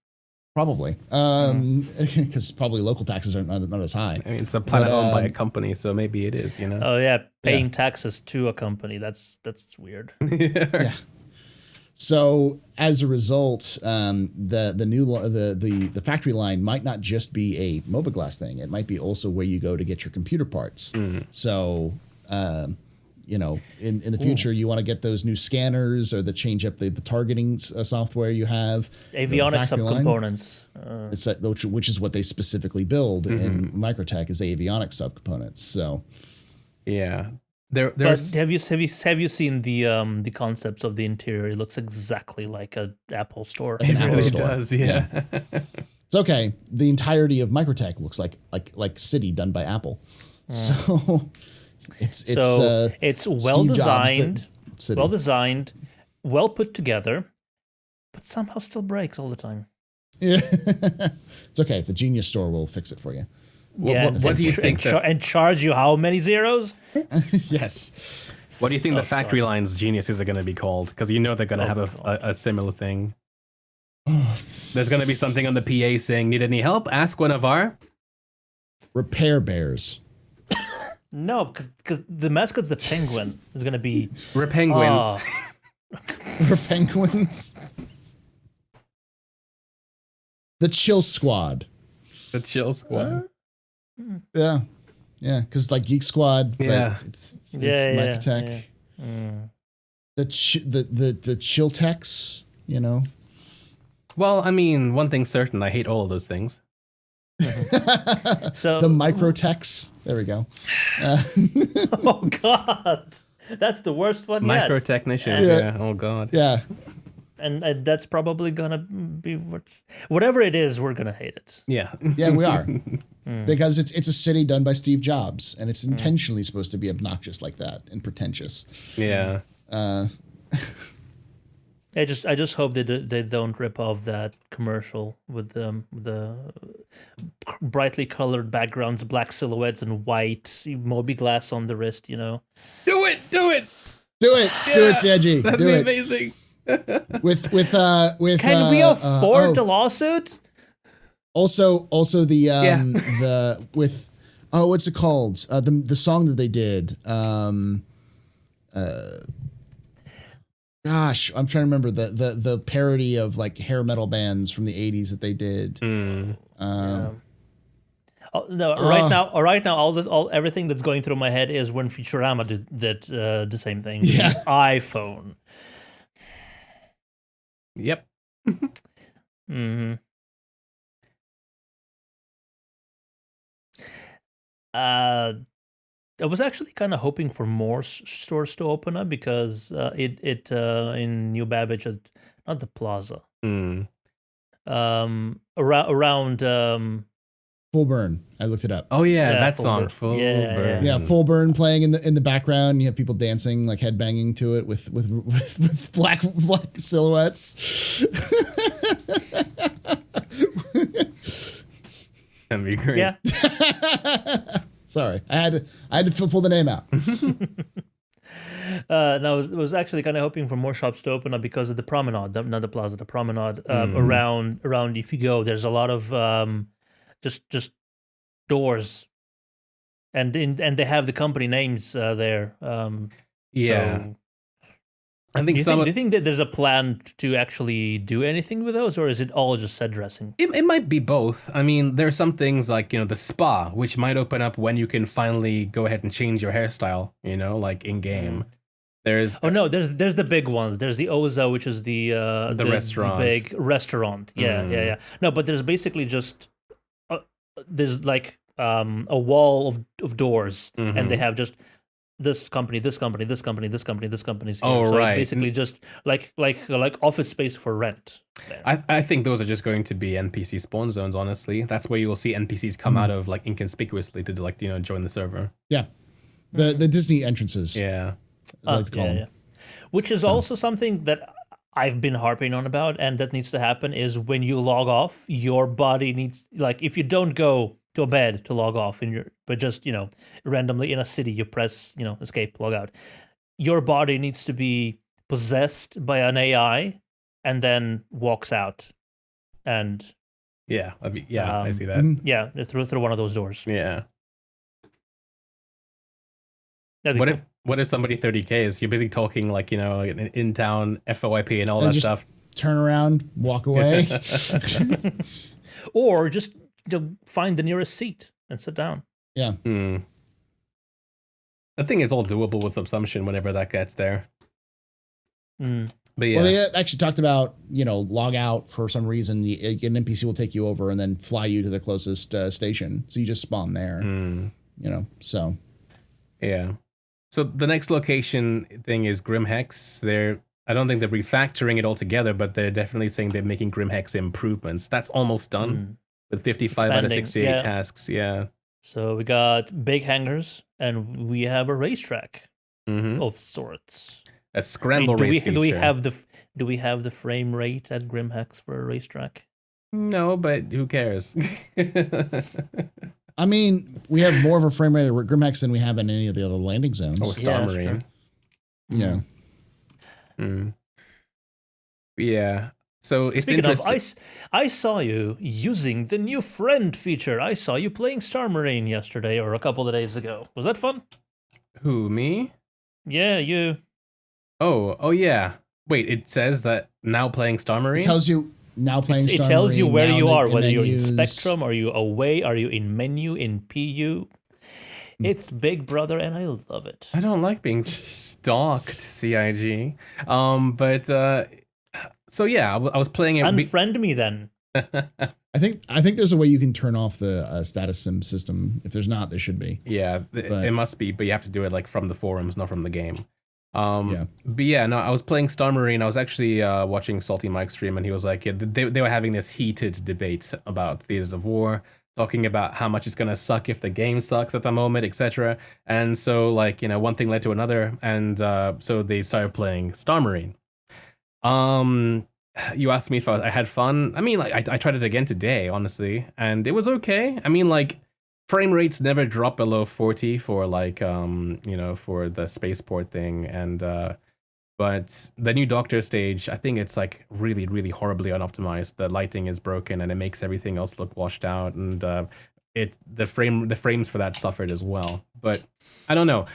[SPEAKER 2] Probably, because probably local taxes are not as high.
[SPEAKER 3] I mean, it's a planet owned by a company, so maybe it is, you know.
[SPEAKER 1] Oh yeah, paying taxes to a company. That's weird.
[SPEAKER 2] Yeah. So as a result, the factory line might not just be a mobiGlas thing. It might be also where you go to get your computer parts. So, in the future, you want to get those new scanners or change up the targeting software you have.
[SPEAKER 1] Avionic subcomponents.
[SPEAKER 2] Which is what they specifically build in Microtech is the avionic subcomponents. So,
[SPEAKER 3] yeah.
[SPEAKER 1] But have you seen the concepts of the interior? It looks exactly like an Apple store.
[SPEAKER 2] Like an Apple store.
[SPEAKER 3] Does, yeah.
[SPEAKER 2] It's okay. The entirety of Microtech looks like City done by Apple. So it's
[SPEAKER 1] well designed, well put together, but somehow still breaks all the time.
[SPEAKER 2] Yeah. It's okay. The Genius Store will fix it for you.
[SPEAKER 3] What do you think?
[SPEAKER 1] And charge you how many zeros?
[SPEAKER 2] Yes.
[SPEAKER 3] What do you think the factory line's geniuses are going to be called? Because you know they're going to have a similar thing. There's going to be something on the PA saying, "Need any help? Ask one of our
[SPEAKER 2] repair bears."
[SPEAKER 1] No, because the mascot's the penguin. Is going to be
[SPEAKER 3] Repenguins.
[SPEAKER 2] Repenguins. The Chill Squad.
[SPEAKER 3] The Chill Squad.
[SPEAKER 2] Yeah, because like Geek Squad,
[SPEAKER 3] yeah,
[SPEAKER 2] it's Microtech.
[SPEAKER 1] Yeah.
[SPEAKER 2] The Chill Techs,
[SPEAKER 3] Well, I mean, one thing's certain: I hate all of those things.
[SPEAKER 1] So
[SPEAKER 2] the Microtechs. There we go.
[SPEAKER 1] Oh God, that's the worst one yet.
[SPEAKER 3] Microtechnicians. Yeah. Oh God.
[SPEAKER 2] Yeah.
[SPEAKER 1] And that's probably gonna be whatever it is. We're gonna hate it.
[SPEAKER 3] Yeah.
[SPEAKER 2] Yeah, we are. Because it's a city done by Steve Jobs, and it's intentionally supposed to be obnoxious like that and pretentious.
[SPEAKER 3] Yeah.
[SPEAKER 1] I just hope they don't rip off that commercial with the brightly colored backgrounds, black silhouettes, and white mobiGlas on the wrist.
[SPEAKER 3] Do it.
[SPEAKER 2] Do it, Sergi.
[SPEAKER 3] That'd be amazing.
[SPEAKER 2] with
[SPEAKER 1] Can we afford the lawsuit?
[SPEAKER 2] Also the with what's it called? The song that they did. Gosh, I'm trying to remember the parody of like hair metal bands from the 80s that they did.
[SPEAKER 1] Right now, all everything that's going through my head is when Futurama did the same thing.
[SPEAKER 2] Yeah.
[SPEAKER 1] The iPhone.
[SPEAKER 3] Yep.
[SPEAKER 1] Mm-hmm. I was actually kind of hoping for more stores to open up because it in New Babbage, not the Plaza, around
[SPEAKER 2] Full Burn. I looked it up.
[SPEAKER 3] Oh yeah, that song, Full Burn.
[SPEAKER 2] Yeah, Full Burn playing in the background. You have people dancing, like headbanging to it with black silhouettes.
[SPEAKER 3] That'd be great.
[SPEAKER 1] Yeah.
[SPEAKER 2] Sorry, I had to pull the name out.
[SPEAKER 1] No, I was actually kind of hoping for more shops to open up because of the Promenade, not the Plaza, the Promenade. Around if you go, there's a lot of just doors, and they have the company names there.
[SPEAKER 3] Yeah.
[SPEAKER 1] So,
[SPEAKER 3] I think
[SPEAKER 1] do you think that there's a plan to actually do anything with those, or is it all just set dressing?
[SPEAKER 3] It might be both. I mean, there are some things like, the spa, which might open up when you can finally go ahead and change your hairstyle, like in game. There's
[SPEAKER 1] there's the big ones. There's the Oza, which is the
[SPEAKER 3] restaurant.
[SPEAKER 1] The big restaurant. Yeah. No, but there's basically just there's like a wall of doors, and they have just this company, this company, this company, this company, this company's here.
[SPEAKER 3] Oh,
[SPEAKER 1] so
[SPEAKER 3] right.
[SPEAKER 1] It's basically just like office space for rent.
[SPEAKER 3] I think those are just going to be NPC spawn zones, honestly. That's where you will see NPCs come out of like inconspicuously to join the server.
[SPEAKER 2] Yeah. The Disney entrances.
[SPEAKER 3] Yeah.
[SPEAKER 2] I like to call them.
[SPEAKER 1] Yeah. Which is also something that I've been harping on about, and that needs to happen is when you log off, your body needs, like, if you don't go to a bed to log off but just randomly in a city you press escape, log out, your body needs to be possessed by an AI and then walks out and
[SPEAKER 3] Yeah, I see that.
[SPEAKER 1] Yeah, through one of those doors.
[SPEAKER 3] Yeah.
[SPEAKER 1] That'd be cool.
[SPEAKER 3] What if somebody 30Ks? You're busy talking like, in town FOIP and all that stuff.
[SPEAKER 2] Turn around, walk away.
[SPEAKER 1] Or just find the nearest seat and sit down.
[SPEAKER 2] Yeah.
[SPEAKER 3] I think it's all doable with subsumption whenever that gets there. But yeah.
[SPEAKER 2] Well, they actually talked about, log out for some reason. An NPC will take you over and then fly you to the closest station. So you just spawn there, so.
[SPEAKER 3] Yeah. So the next location thing is Grim Hex. I don't think they're refactoring it altogether, but they're definitely saying they're making Grim Hex improvements. That's almost done with 55 out of 68 tasks. Yeah.
[SPEAKER 1] So we got big hangars and we have a racetrack of sorts.
[SPEAKER 3] A scramble race feature.
[SPEAKER 1] Do we have the frame rate at Grim Hex for a racetrack?
[SPEAKER 3] No, but who cares?
[SPEAKER 2] I mean, we have more of a frame rate at Grim Hex than we have in any of the other landing zones.
[SPEAKER 3] Oh, Star Marine.
[SPEAKER 2] Yeah.
[SPEAKER 3] Yeah. So it's
[SPEAKER 1] Speaking
[SPEAKER 3] interesting.
[SPEAKER 1] of, I saw you using the new friend feature. I saw you playing Star Marine yesterday or a couple of days ago. Was that fun?
[SPEAKER 3] Who, me?
[SPEAKER 1] Yeah, you.
[SPEAKER 3] Oh yeah. Wait, it says that now playing Star Marine?
[SPEAKER 2] It tells you now playing Star Marine.
[SPEAKER 1] It tells you where you are, whether you're in
[SPEAKER 2] menus.
[SPEAKER 1] Spectrum, are you away, are you in menu, in PU. It's Big Brother, and I love it.
[SPEAKER 3] I don't like being stalked, CIG. So yeah, I was playing it.
[SPEAKER 1] Unfriend me then.
[SPEAKER 2] I think there's a way you can turn off the status sim system. If there's not, there should be.
[SPEAKER 3] Yeah, it must be, but you have to do it like from the forums, not from the game.
[SPEAKER 2] Yeah.
[SPEAKER 3] But yeah, no, I was playing Star Marine. I was actually watching Salty Mike stream, and he was like, they were having this heated debate about Theaters of War, talking about how much it's gonna suck if the game sucks at the moment, etc. And so one thing led to another, and so they started playing Star Marine. You asked me if I had fun. I mean, I tried it again today, honestly, and it was okay. I mean, frame rates never drop below 40 for for the spaceport thing, and but the new Doctor stage, I think it's really, really horribly unoptimized. The lighting is broken, and it makes everything else look washed out, and the frames for that suffered as well. But I don't know.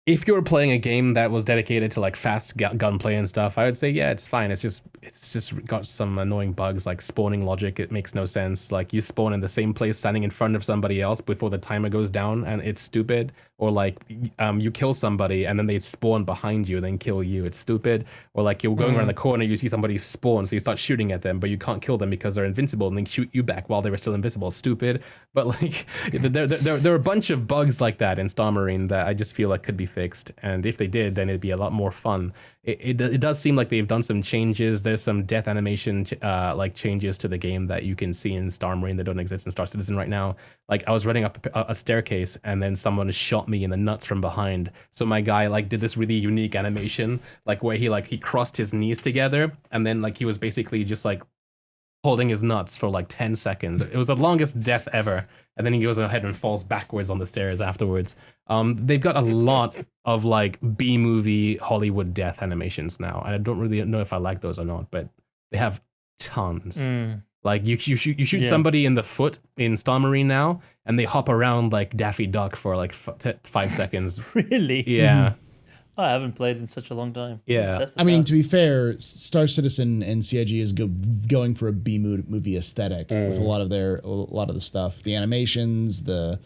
[SPEAKER 3] If you were playing a game that was dedicated to fast gunplay and stuff, I would say yeah, it's fine. It's just got some annoying bugs like spawning logic. It makes no sense. You spawn in the same place, standing in front of somebody else before the timer goes down, and it's stupid. Or you kill somebody and then they spawn behind you and then kill you. It's stupid. Or you're going around the corner, you see somebody spawn, so you start shooting at them, but you can't kill them because they're invincible, and they shoot you back while they were still invisible. Stupid. But there are a bunch of bugs like that in Star Marine that I just feel could be fixed. And if they did, then it'd be a lot more fun. It does seem like they've done some changes. There's some death animation changes to the game that you can see in Star Marine that don't exist in Star Citizen right now. I was running up a staircase and then someone shot me in the nuts from behind. So my guy did this really unique animation where he crossed his knees together, and then he was basically just holding his nuts for 10 seconds. It was the longest death ever. And then he goes ahead and falls backwards on the stairs afterwards. They've got a lot of B-movie Hollywood death animations now. I don't really know if I like those or not, but they have tons. You shoot somebody in the foot in Star Marine now, and they hop around like Daffy Duck for 5 seconds.
[SPEAKER 1] Really?
[SPEAKER 3] Yeah.
[SPEAKER 1] I haven't played in such a long time.
[SPEAKER 3] Yeah.
[SPEAKER 2] I mean, to be fair, Star Citizen and CIG is going for a B-movie aesthetic with a lot of the stuff. The animations, the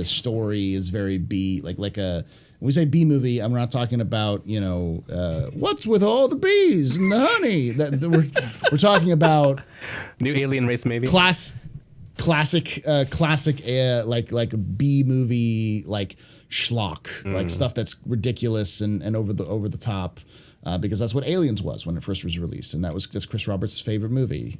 [SPEAKER 2] story is very B, when we say B movie, I'm not talking about, what's with all the bees and the honey. We're talking about
[SPEAKER 3] new alien race, maybe.
[SPEAKER 2] Classic B movie, schlock, stuff that's ridiculous and over the top, because that's what Aliens was when it first was released, and that's Chris Roberts' favorite movie.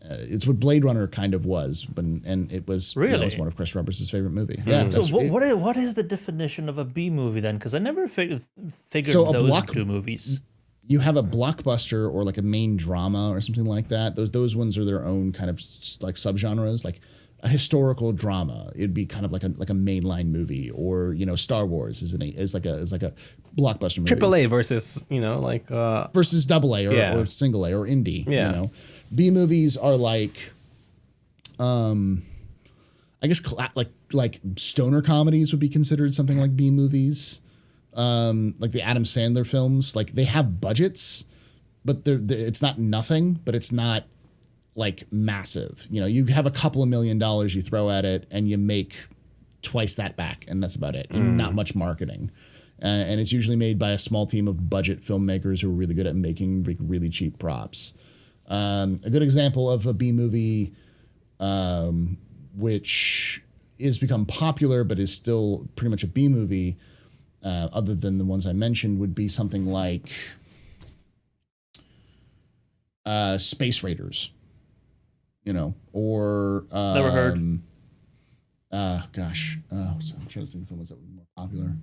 [SPEAKER 2] It's what Blade Runner kind of was, and it was
[SPEAKER 1] really
[SPEAKER 2] it was one of Chris Roberts' favorite movie. Yeah.
[SPEAKER 1] So what is the definition of a B movie then? Because I never figured those two movies.
[SPEAKER 2] You have a blockbuster or a main drama or something like that. Those ones are their own kind of subgenres. a historical drama. It'd be kind of like a mainline movie, or Star Wars is like a blockbuster movie.
[SPEAKER 3] AAA versus
[SPEAKER 2] versus double A or single A or indie.
[SPEAKER 3] Yeah.
[SPEAKER 2] B movies are like, I guess like stoner comedies would be considered something like B movies. Like the Adam Sandler films, like they have budgets, but it's not nothing, but it's not like massive. You have a couple of $1 million you throw at it and you make twice that back, and that's about it. And not much marketing. And it's usually made by a small team of budget filmmakers who are really good at making really cheap props. A good example of a B movie, which is become popular but is still pretty much a B movie, other than the ones I mentioned, would be something like Space Raiders, or
[SPEAKER 1] Never heard.
[SPEAKER 2] I'm trying to think of the ones that were more popular.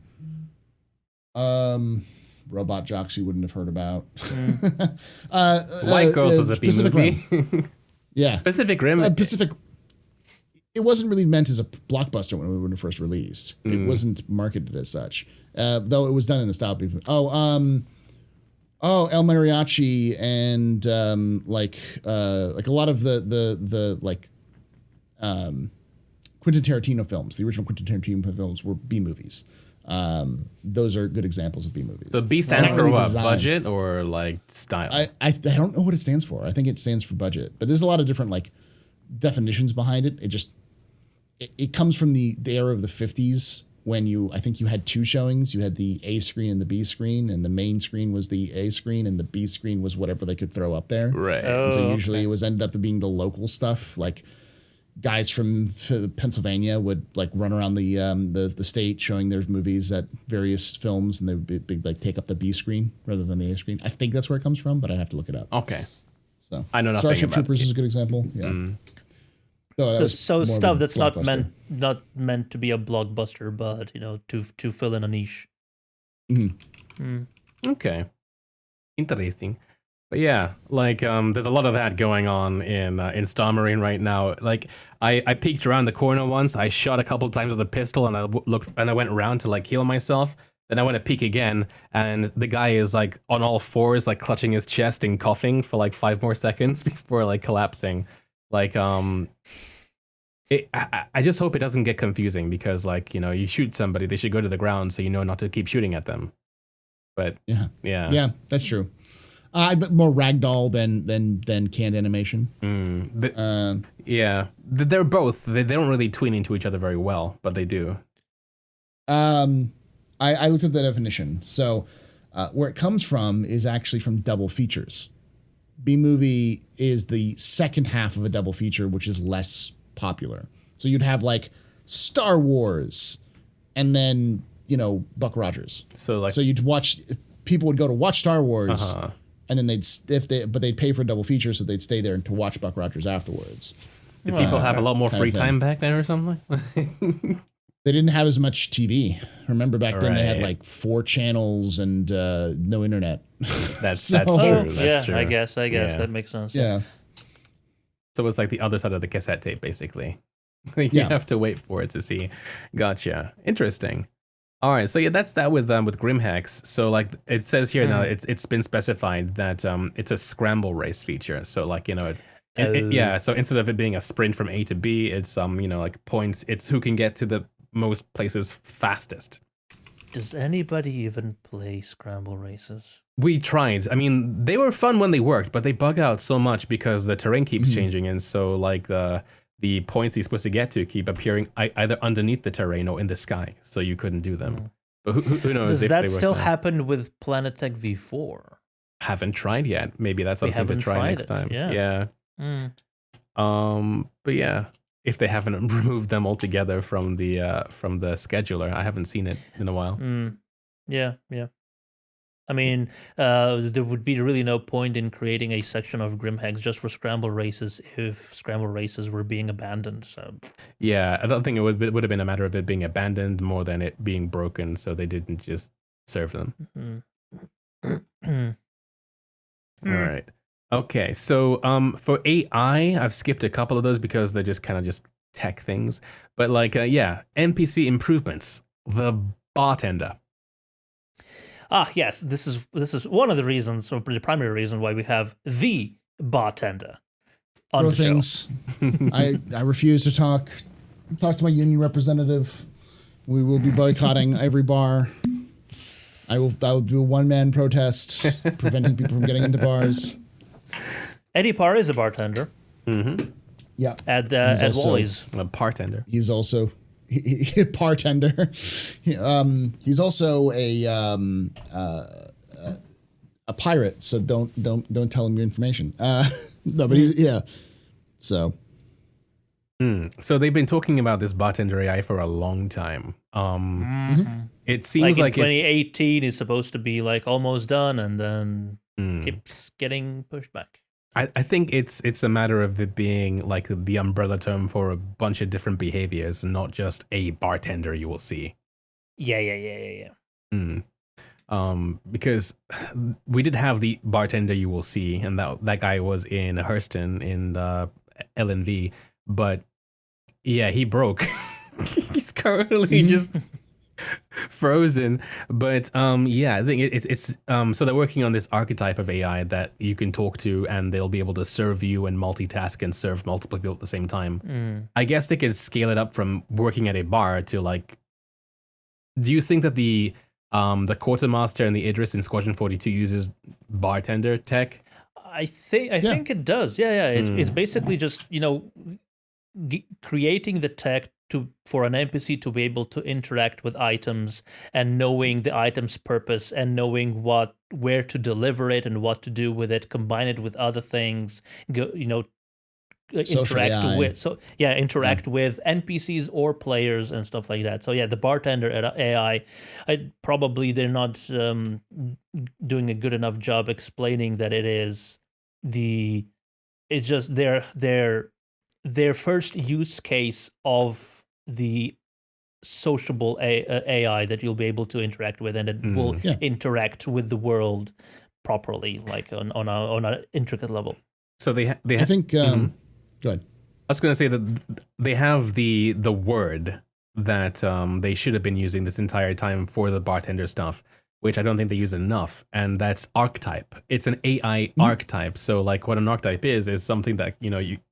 [SPEAKER 2] Robot Jocks you wouldn't have heard about.
[SPEAKER 3] White Girls is a B
[SPEAKER 2] Pacific
[SPEAKER 3] movie.
[SPEAKER 2] Rim. Yeah,
[SPEAKER 3] Pacific Rim.
[SPEAKER 2] Pacific. It wasn't really meant as a blockbuster when it first released. It wasn't marketed as such, though it was done in the style. El Mariachi and like a lot of the Quentin Tarantino films. The original Quentin Tarantino films were B movies. Those are good examples of B movies.
[SPEAKER 3] So B stands for what? Budget or like style?
[SPEAKER 2] I don't know what it stands for. I think it stands for budget, but there's a lot of different like definitions behind it. It comes from the era of the 50s when I think you had two showings. You had the A screen and the B screen, and the main screen was the A screen, and the B screen was whatever they could throw up there.
[SPEAKER 3] Right.
[SPEAKER 2] And so usually it was ended up being the local stuff, like guys from Pennsylvania would like run around the state showing their movies at various films, and they would be like take up the B screen rather than the A screen. I think that's where it comes from, but I'd have to look it up.
[SPEAKER 3] Okay.
[SPEAKER 2] So
[SPEAKER 3] I know nothing
[SPEAKER 2] Starship
[SPEAKER 3] about
[SPEAKER 2] Troopers is a good example. Yeah.
[SPEAKER 1] So stuff that's not meant to be a blockbuster, but to fill in a niche.
[SPEAKER 3] Okay. Interesting. But yeah, like there's a lot of that going on in Star Marine right now. Like I peeked around the corner once, I shot a couple times with a pistol, and I went around to like heal myself. Then I went to peek again, and the guy is like on all fours, like clutching his chest and coughing for like 5 more seconds before like collapsing. Like I just hope it doesn't get confusing, because like you shoot somebody, they should go to the ground so you know not to keep shooting at them. But yeah,
[SPEAKER 2] that's true. More ragdoll than canned animation.
[SPEAKER 3] Yeah, they're both. They don't really tween into each other very well, but they do.
[SPEAKER 2] I looked at the definition. So where it comes from is actually from double features. B-movie is the second half of a double feature, which is less popular. So you'd have like Star Wars and then, Buck Rogers. So you'd watch, people would go to watch Star Wars and then they'd pay for a double feature, so they'd stay there to watch Buck Rogers afterwards.
[SPEAKER 3] Did people have a lot more free time back then or something?
[SPEAKER 2] They didn't have as much TV. Remember back then they had like 4 channels and no internet.
[SPEAKER 3] That's true. That's true.
[SPEAKER 1] I guess that makes sense.
[SPEAKER 2] Yeah.
[SPEAKER 3] So it's like the other side of the cassette tape, basically. You have to wait for it to see. Gotcha. Interesting. All right. So yeah, that's that with Grimhex. So like it says here now, it's been specified that it's a scramble race feature. So like so instead of it being a sprint from A to B, it's like points. It's who can get to the most places fastest.
[SPEAKER 1] Does anybody even play scramble races?
[SPEAKER 3] We tried. I mean, they were fun when they worked, but they bug out so much because the terrain keeps changing, and so like the points you're supposed to get to keep appearing either underneath the terrain or in the sky, so you couldn't do them. But who knows?
[SPEAKER 1] Does that still happen with Planetech V4? Haven't
[SPEAKER 3] tried yet. Maybe that's something to try next time. Yeah. But yeah, if they haven't removed them altogether from the scheduler, I haven't seen it in a while.
[SPEAKER 1] Yeah. I mean, there would be really no point in creating a section of Grimhex just for scramble races if scramble races were being abandoned. So
[SPEAKER 3] yeah, I don't think it would have been a matter of it being abandoned more than it being broken, so they didn't just serve them. All right. Okay, so for AI, I've skipped a couple of those because they're just kind of just tech things. But like, NPC improvements. The bartender.
[SPEAKER 1] Yes, this is one of the reasons, or the primary reason why we have the bartender on
[SPEAKER 2] Throw
[SPEAKER 1] the
[SPEAKER 2] things. I refuse to talk to my union representative. We will be boycotting every bar. I will do a one-man protest preventing people from getting into bars.
[SPEAKER 1] Eddie Parr is a bartender.
[SPEAKER 3] Mm-hmm.
[SPEAKER 2] Yeah.
[SPEAKER 1] At Wally's.
[SPEAKER 3] A bartender.
[SPEAKER 2] He's also a bartender. He's also a pirate, so don't tell him your information. No, but So.
[SPEAKER 3] So they've been talking about this Bartender AI for a long time. It seems like
[SPEAKER 1] 2018 is supposed to be like almost done, and then keeps getting pushed back.
[SPEAKER 3] I think it's a matter of it being like the umbrella term for a bunch of different behaviors, not just a bartender you will see.
[SPEAKER 1] Yeah.
[SPEAKER 3] Because we did have the bartender you will see, and that guy was in Hurston in LNV, but yeah, he broke. He's currently just frozen. But I think it's so they're working on this archetype of AI that you can talk to, and they'll be able to serve you and multitask and serve multiple people at the same time. I guess they could scale it up from working at a bar to like. Do you think that the quartermaster and the Idris in Squadron 42 uses bartender tech?
[SPEAKER 1] I think it does. Yeah. It's basically just creating the tech for an NPC to be able to interact with items and knowing the item's purpose and knowing where to deliver it and what to do with it, combine it with other things, interact with NPCs or players and stuff like that. So yeah, the bartender AI, they're not doing a good enough job explaining that it's just their first use case of the sociable AI that you'll be able to interact with, and it will interact with the world properly, like on an intricate level.
[SPEAKER 3] So
[SPEAKER 2] I think. Go ahead.
[SPEAKER 3] I was going to say that they have the word that they should have been using this entire time for the bartender stuff, which I don't think they use enough, and that's archetype. It's an AI archetype. So like what an archetype is something that,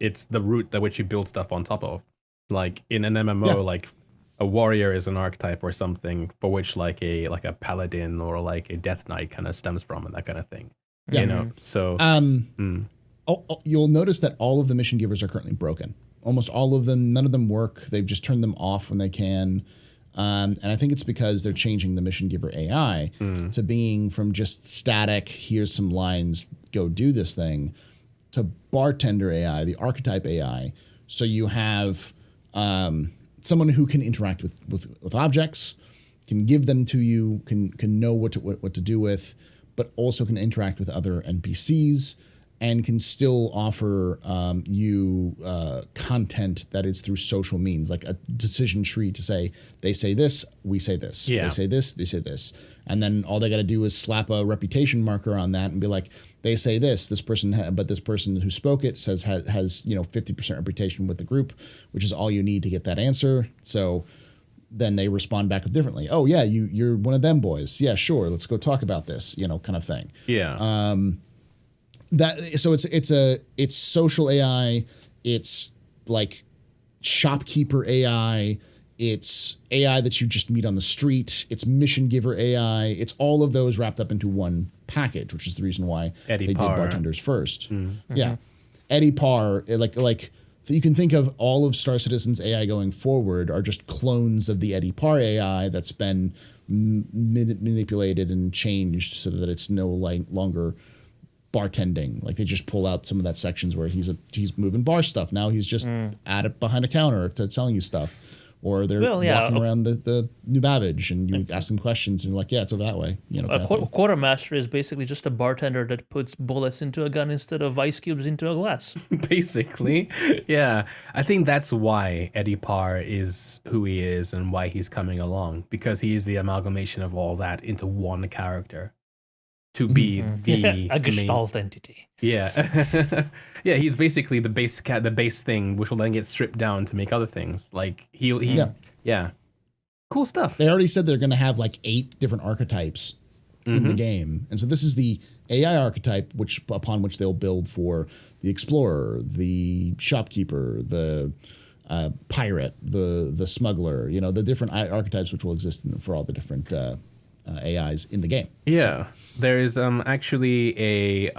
[SPEAKER 3] it's the root that which you build stuff on top of. Like in an MMO, like a warrior is an archetype or something for which like a paladin or like a death knight kind of stems from, and that kind of thing.
[SPEAKER 2] Yeah.
[SPEAKER 3] So
[SPEAKER 2] you'll notice that all of the mission givers are currently broken. Almost all of them, none of them work. They've just turned them off when they can. And I think it's because they're changing the mission giver AI to being from just static, here's some lines, go do this thing, to bartender AI, the archetype AI. So you have someone who can interact with objects, can give them to you, can know what to do with, but also can interact with other NPCs and can still offer you content that is through social means, like a decision tree to say, they say this, we say this.
[SPEAKER 3] Yeah.
[SPEAKER 2] They say this, they say this. And then all they got to do is slap a reputation marker on that and be like, they say this person, but this person who spoke it says has 50% reputation with the group, which is all you need to get that answer. So then they respond back differently. Oh yeah, you're one of them boys. Yeah, sure. Let's go talk about this, kind of thing.
[SPEAKER 3] Yeah.
[SPEAKER 2] It's social AI. It's like shopkeeper AI. It's AI that you just meet on the street. It's mission giver AI. It's all of those wrapped up into one package, which is the reason why
[SPEAKER 3] Eddie
[SPEAKER 2] they
[SPEAKER 3] Parr.
[SPEAKER 2] did bartenders first. Yeah, Eddie Parr. Like you can think of all of Star Citizen's AI going forward are just clones of the Eddie Parr AI that's been manipulated and changed so that it's no longer bartending. Like they just pull out some of that sections where he's moving bar stuff. Now he's just at it behind a counter selling you stuff. Or they're walking around the New Babbage and you ask them questions and you're like, yeah, it's over that way.
[SPEAKER 1] A quartermaster is basically just a bartender that puts bullets into a gun instead of ice cubes into a glass.
[SPEAKER 3] Basically, yeah. I think that's why Eddie Parr is who he is and why he's coming along, because he is the amalgamation of all that into one character. to be the
[SPEAKER 1] a Gestalt entity.
[SPEAKER 3] Yeah. Yeah, he's basically the base thing, which will then get stripped down to make other things. Like yeah. Cool stuff.
[SPEAKER 2] They already said they're going to have like 8 different archetypes in the game. And so this is the AI archetype upon which they'll build for the explorer, the shopkeeper, the pirate, the smuggler, the different archetypes which will exist for all the different AIs in the game.
[SPEAKER 3] Yeah. So. There is actually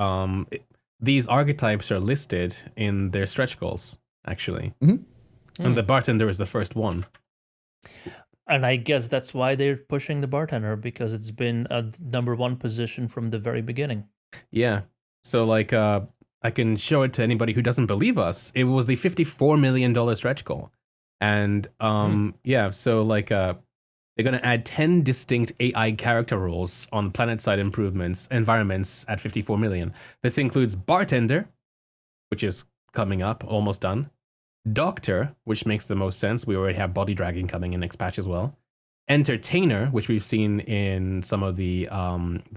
[SPEAKER 3] these archetypes are listed in their stretch goals, actually. And the bartender is the first one.
[SPEAKER 1] And I guess that's why they're pushing the bartender, because it's been a #1 position from the very beginning.
[SPEAKER 3] Yeah. So like I can show it to anybody who doesn't believe us. It was the $54 million stretch goal. And yeah, so like they're going to add 10 distinct AI character roles on planet-side environments at 54 million. This includes bartender, which is coming up, almost done. Doctor, which makes the most sense. We already have body dragging coming in next patch as well. Entertainer, which we've seen in some of the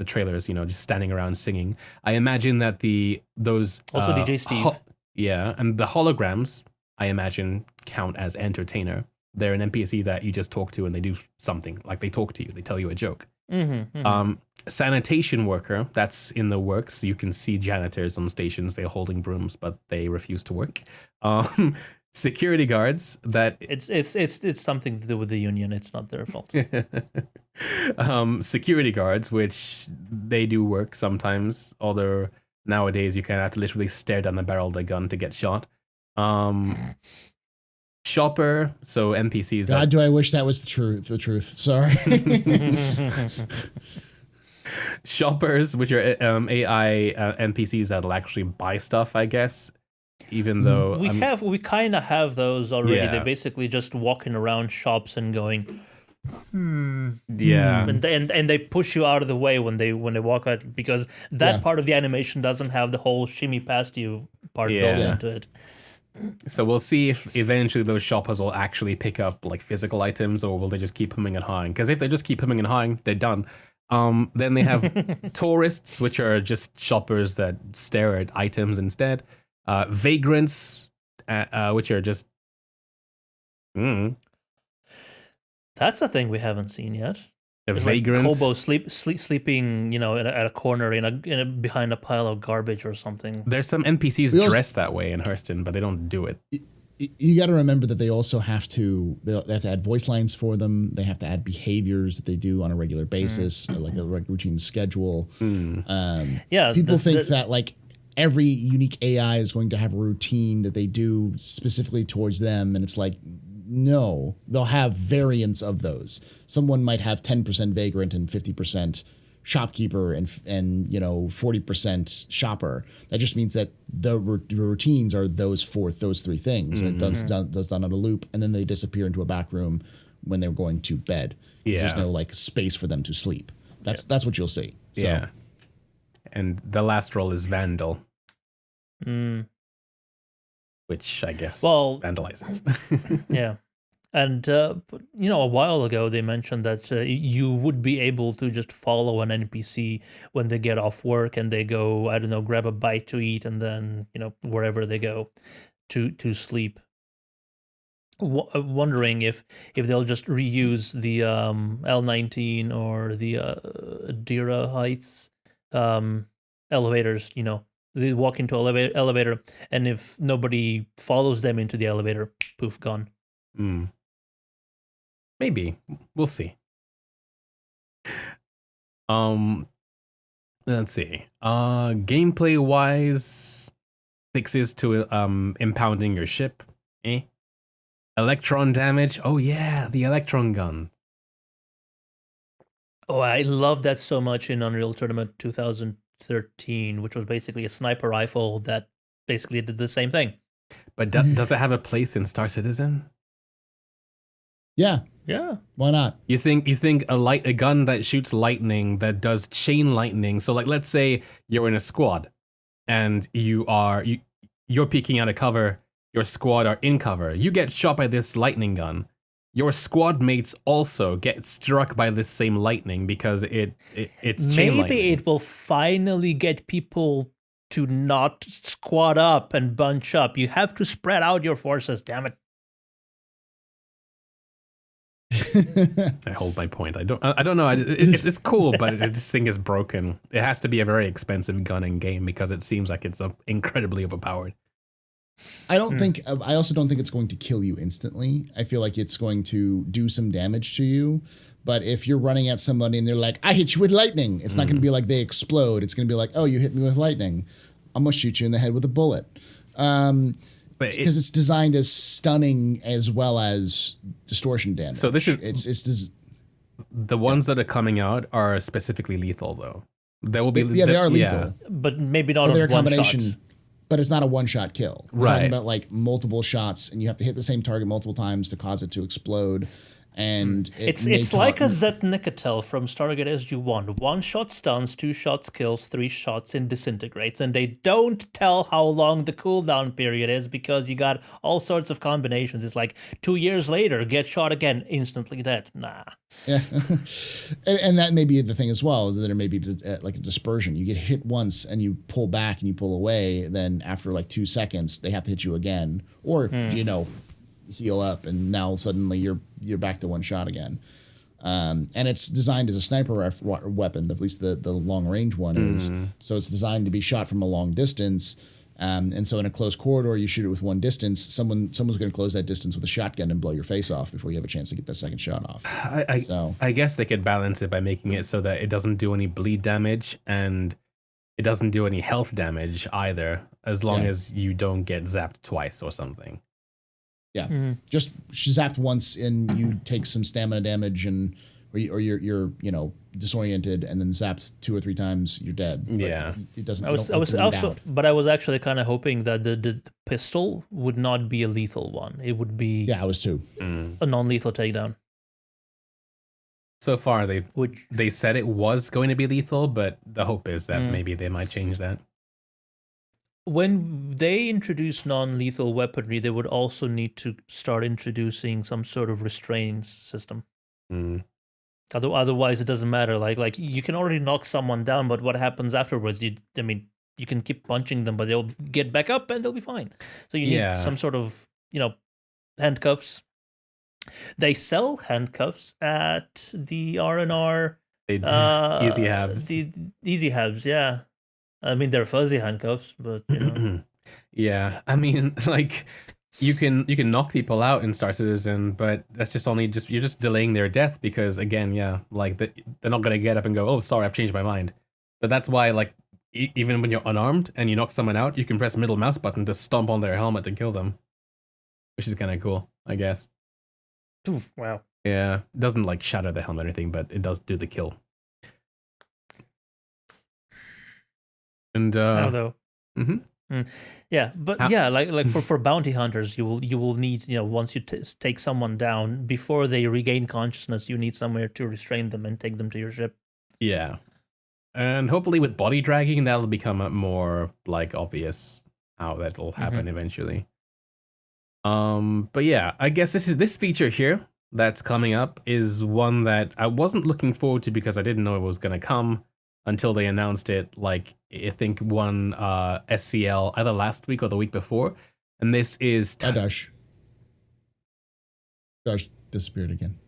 [SPEAKER 3] trailers, just standing around singing. I imagine that those
[SPEAKER 1] also DJ Steve.
[SPEAKER 3] Yeah, and the holograms, I imagine, count as entertainer. They're an NPC that you just talk to and they do something, like they talk to you, they tell you a joke. Sanitation worker, that's in the works. You can see janitors on stations, they're holding brooms, but they refuse to work. Security guards, that
[SPEAKER 1] it's something to do with the union. It's not their fault.
[SPEAKER 3] Security guards, which they do work sometimes, although nowadays you kind of have to literally stare down the barrel of the gun to get shot. Shopper, so NPCs.
[SPEAKER 2] God, do I wish that was the truth. Sorry.
[SPEAKER 3] Shoppers, which are AI NPCs that'll actually buy stuff, I guess. Even though
[SPEAKER 1] we kind of have those already.
[SPEAKER 3] Yeah.
[SPEAKER 1] They're basically just walking around shops and going,
[SPEAKER 3] yeah,
[SPEAKER 1] and they push you out of the way when they walk out, because that part of the animation doesn't have the whole shimmy past you part built into it.
[SPEAKER 3] So we'll see if eventually those shoppers will actually pick up like physical items, or will they just keep humming and hawing? Because if they just keep humming and hawing, they're done. Then they have tourists, which are just shoppers that stare at items instead. Vagrants, which are just...
[SPEAKER 1] That's a thing we haven't seen yet.
[SPEAKER 3] Vagrants?
[SPEAKER 1] Like Kobo sleeping, at a corner behind a pile of garbage or something.
[SPEAKER 3] There's some NPCs dressed that way in Hurston, but they don't do it.
[SPEAKER 2] You got to remember that they also have to add voice lines for them. They have to add behaviors that they do on a regular basis, like a routine schedule. People think that like every unique AI is going to have a routine that they do specifically towards them, and it's like, no, they'll have variants of those. Someone might have 10% vagrant and 50% shopkeeper and 40% shopper. That just means that the routines are those 3 things. And it does done on a loop, and then they disappear into a back room when they're going to bed. Yeah. There's no like space for them to sleep. That's what you'll see. So.
[SPEAKER 3] Yeah. And the last role is Vandal. Which I guess vandalizes.
[SPEAKER 1] Yeah. And, a while ago they mentioned that you would be able to just follow an NPC when they get off work and they go, I don't know, grab a bite to eat, and then, wherever they go to sleep. Wondering if they'll just reuse the L19 or the Dira Heights elevators, They walk into an elevator, and if nobody follows them into the elevator, poof, gone.
[SPEAKER 3] Maybe. We'll see. Let's see. Gameplay wise, fixes to impounding your ship. Electron damage. Oh yeah, the electron gun.
[SPEAKER 1] Oh, I love that so much in Unreal Tournament 2013, which was basically a sniper rifle that basically did the same thing.
[SPEAKER 3] But does it have a place in Star Citizen?
[SPEAKER 2] Yeah.
[SPEAKER 1] Yeah.
[SPEAKER 2] Why not?
[SPEAKER 3] You think a gun that shoots lightning, that does chain lightning. So like, let's say you're in a squad and you're peeking out of cover, your squad are in cover. You get shot by this lightning gun. your squad mates also get struck by this same lightning because it's chain lightning.
[SPEAKER 1] Maybe it will finally get people to not squad up and bunch up. You have to spread out your forces, damn it.
[SPEAKER 3] I hold my point. I don't know. It's cool, but this thing is broken. It has to be a very expensive gun in game because it seems like it's incredibly overpowered.
[SPEAKER 2] I also don't think it's going to kill you instantly. I feel like it's going to do some damage to you. But if you're running at somebody and they're like, I hit you with lightning, it's not going to be like they explode. It's going to be like, oh, you hit me with lightning. I'm going to shoot you in the head with a bullet. Because it's designed as stunning as well as distortion damage.
[SPEAKER 3] So this is the ones that are coming out are specifically lethal, though. They will be.
[SPEAKER 2] Yeah, they are lethal,
[SPEAKER 1] but maybe not.
[SPEAKER 2] They're a
[SPEAKER 1] one
[SPEAKER 2] combination.
[SPEAKER 1] shot.
[SPEAKER 2] But it's not a one-shot kill. We're
[SPEAKER 3] Right.
[SPEAKER 2] talking about like multiple shots, and you have to hit the same target multiple times to cause it to explode. And
[SPEAKER 1] it's like a Zetnicatel from Stargate SG-1. 1 shot stuns, 2 shots kills, 3 shots in disintegrates, and they don't tell how long the cooldown period is because you got all sorts of combinations. It's like 2 years later, get shot again, instantly dead. Nah.
[SPEAKER 2] Yeah, and that may be the thing as well, is that there may be like a dispersion. You get hit once and you pull back and you pull away. Then after like 2 seconds, they have to hit you again, or heal up, and now suddenly you're back to one shot again. And it's designed as a sniper weapon, at least the long range one is. So it's designed to be shot from a long distance. And so in a close corridor, you shoot it with one distance. Someone's going to close that distance with a shotgun and blow your face off before you have a chance to get that second shot off.
[SPEAKER 3] I guess they could balance it by making it so that it doesn't do any bleed damage and it doesn't do any health damage either, as long as you don't get zapped twice or something.
[SPEAKER 2] Yeah, just zapped once and you take some stamina damage, or you're disoriented, and then zapped 2 or 3 times, you're dead.
[SPEAKER 3] Yeah,
[SPEAKER 2] it doesn't.
[SPEAKER 1] I was actually kind of hoping that the pistol would not be a lethal one. It would be
[SPEAKER 2] I was too.
[SPEAKER 1] a non-lethal takedown.
[SPEAKER 3] So far, they said it was going to be lethal, but the hope is that maybe they might change that.
[SPEAKER 1] When they introduce non-lethal weaponry, they would also need to start introducing some sort of restraint system. Otherwise, it doesn't matter. Like you can already knock someone down, but what happens afterwards? You can keep punching them, but they'll get back up and they'll be fine. So you need some sort of handcuffs. They sell handcuffs at the R&R.
[SPEAKER 3] They do. Easy Habs.
[SPEAKER 1] The Easy Habs, yeah. I mean, they're fuzzy handcuffs, but
[SPEAKER 3] Yeah, I mean, like you can knock people out in Star Citizen, but that's you're just delaying their death because again, like they're not gonna get up and go, oh, sorry, I've changed my mind. But that's why, like, even when you're unarmed and you knock someone out, you can press middle mouse button to stomp on their helmet to kill them, which is kind of cool, I guess.
[SPEAKER 1] Ooh, wow.
[SPEAKER 3] Yeah, it doesn't like shatter the helmet or anything, but it does do the kill. And
[SPEAKER 1] yeah, but like for bounty hunters, you will need, once you take someone down, before they regain consciousness, you need somewhere to restrain them and take them to your ship.
[SPEAKER 3] Yeah, and hopefully with body dragging, that'll become more like obvious how that'll happen eventually. But yeah, I guess this feature here that's coming up is one that I wasn't looking forward to because I didn't know it was gonna come until they announced it, like, I think one SCL either last week or the week before. And this is...
[SPEAKER 2] Dash disappeared again.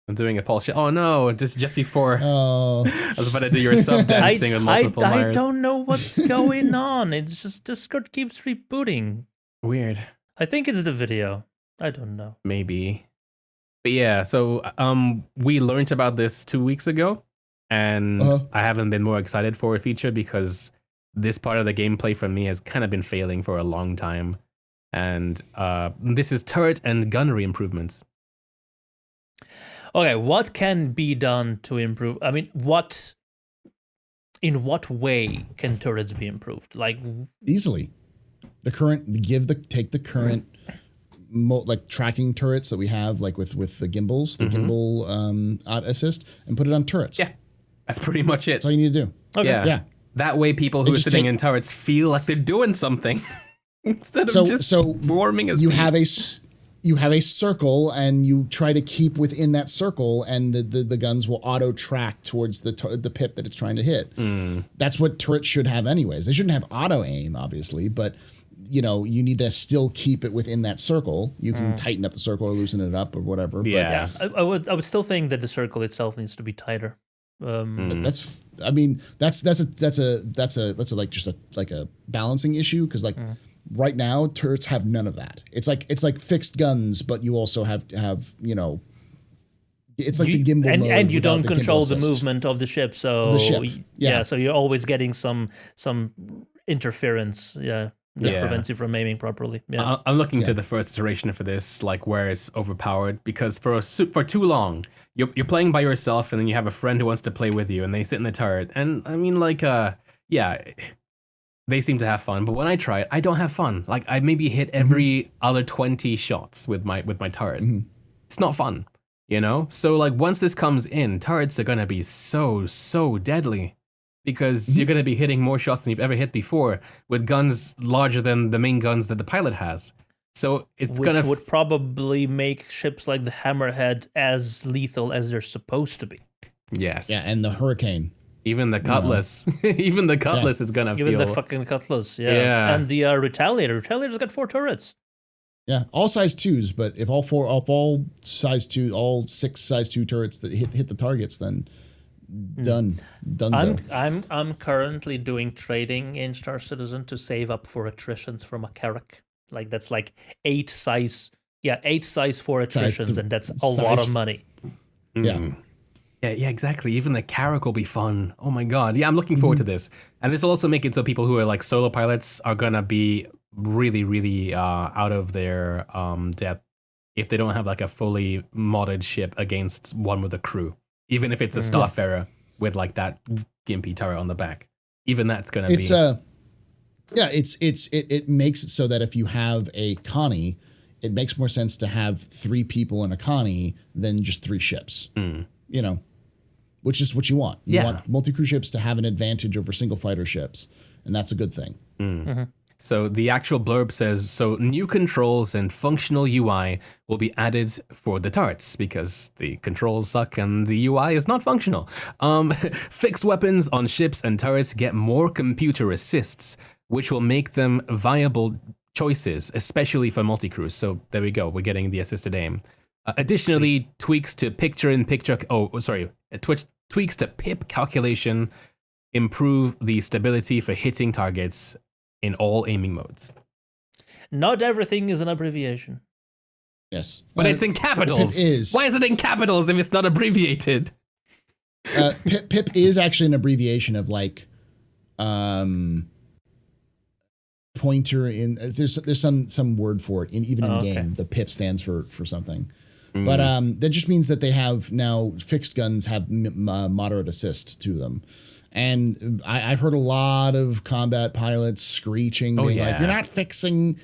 [SPEAKER 3] I'm doing a Paul Shelley. Oh no, just before.
[SPEAKER 2] Oh.
[SPEAKER 3] I was about to do your sub dance thing on multiple
[SPEAKER 1] I don't know what's going on. It's just Discord keeps rebooting.
[SPEAKER 3] Weird.
[SPEAKER 1] I think it's the video. I don't know.
[SPEAKER 3] Maybe. But yeah, so we learned about this 2 weeks ago, and I haven't been more excited for a feature because this part of the gameplay for me has kind of been failing for a long time. And this is turret and gunnery improvements.
[SPEAKER 1] Okay, what can be done to improve? I mean, in what way can turrets be improved? Like
[SPEAKER 2] easily, take the current like tracking turrets that we have, like with the gimbals, gimbal assist, and put it on turrets.
[SPEAKER 3] Yeah, that's pretty much it.
[SPEAKER 2] That's all you need to do.
[SPEAKER 1] Okay.
[SPEAKER 3] Yeah. That way, people who are sitting in turrets feel like they're doing something. Instead of just warming a
[SPEAKER 2] you
[SPEAKER 3] seat.
[SPEAKER 2] have a circle, and you try to keep within that circle, and the guns will auto track towards the pip that it's trying to hit. That's what turrets should have anyways. They shouldn't have auto aim, obviously, but you need to still keep it within that circle. You can tighten up the circle or loosen it up or whatever.
[SPEAKER 3] Yeah.
[SPEAKER 1] Yeah, I would still think that the circle itself needs to be tighter.
[SPEAKER 2] But that's like a balancing issue, because right now turrets have none of that. It's like fixed guns, but you also have it's like the gimbal mode,
[SPEAKER 1] and you don't
[SPEAKER 2] without the
[SPEAKER 1] control
[SPEAKER 2] gimbal
[SPEAKER 1] the
[SPEAKER 2] assist.
[SPEAKER 1] movement of the ship. So so you're always getting some interference. That prevents you from aiming properly. Yeah,
[SPEAKER 3] I'm looking to the first iteration for this, like where it's overpowered, because for too long you're playing by yourself, and then you have a friend who wants to play with you, and they sit in the turret, and I mean, like, they seem to have fun, but when I try it, I don't have fun. Like, I maybe hit every other 20 shots with my turret. It's not fun, So like, once this comes in, turrets are gonna be so deadly, because you're gonna be hitting more shots than you've ever hit before with guns larger than the main guns that the pilot has. So it's
[SPEAKER 1] which would probably make ships like the Hammerhead as lethal as they're supposed to be.
[SPEAKER 3] Yes.
[SPEAKER 2] Yeah, and the Hurricane.
[SPEAKER 3] Even the Cutlass. Even the Cutlass is gonna
[SPEAKER 1] Even
[SPEAKER 3] feel...
[SPEAKER 1] the fucking Cutlass, yeah. And the Retaliator. Retaliator's got 4 turrets.
[SPEAKER 2] Yeah, all size 2s, but if all 6 size 2 turrets that hit the targets, then done.
[SPEAKER 1] I'm currently doing trading in Star Citizen to save up for attritions from a Carrack. Like, that's like 8 size 4 attritions, and that's a lot of money.
[SPEAKER 2] Yeah.
[SPEAKER 3] Yeah, exactly. Even the Carrack will be fun. Oh my god. Yeah, I'm looking forward to this. And this will also make it so people who are like solo pilots are gonna be really, really out of their depth if they don't have like a fully modded ship against one with a crew. Even if it's a Starfarer with like that gimpy turret on the back. Even that's gonna be...
[SPEAKER 2] It makes it so that if you have a Connie, it makes more sense to have 3 people in a Connie than just 3 ships. Which is what you want. You want multi-crew ships to have an advantage over single fighter ships, and that's a good thing.
[SPEAKER 3] So the actual blurb says, new controls and functional UI will be added for the turrets because the controls suck and the UI is not functional. Fixed weapons on ships and turrets get more computer assists, which will make them viable choices, especially for multi-crews. So there we go. We're getting the assisted aim. Additionally, tweaks to tweaks to pip calculation improve the stability for hitting targets in all aiming modes.
[SPEAKER 1] Not everything is an abbreviation.
[SPEAKER 2] Yes.
[SPEAKER 3] But it's in capitals.
[SPEAKER 2] Pip is.
[SPEAKER 3] Why is it in capitals if it's not abbreviated?
[SPEAKER 2] Pip is actually an abbreviation of like pointer in there's some word for it even in game. The pip stands for something. But that just means that they have now fixed guns have moderate assist to them. And I've heard a lot of combat pilots screeching, being like, "You're not fixing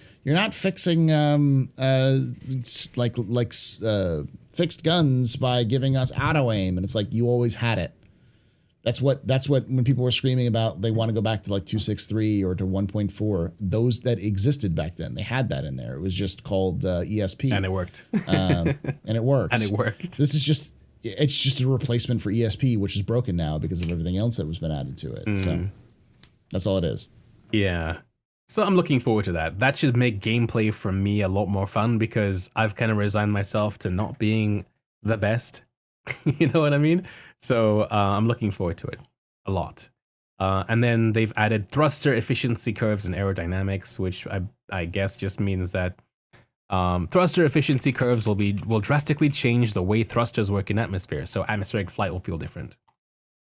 [SPEAKER 2] fixed guns by giving us auto aim." And it's like, you always had it. That's what when people were screaming about they want to go back to like 2.6.3 or to 1.4, those that existed back then, they had that in there. It was just called ESP.
[SPEAKER 3] And it worked.
[SPEAKER 2] And it worked.
[SPEAKER 3] This
[SPEAKER 2] is just a replacement for ESP, which is broken now because of everything else that was been added to it. So that's all it is.
[SPEAKER 3] Yeah. So I'm looking forward to that. That should make gameplay for me a lot more fun because I've kind of resigned myself to not being the best. You know what I mean? So I'm looking forward to it a lot. And then they've added thruster efficiency curves and aerodynamics, which I guess just means that thruster efficiency curves will drastically change the way thrusters work in atmosphere. So atmospheric flight will feel different.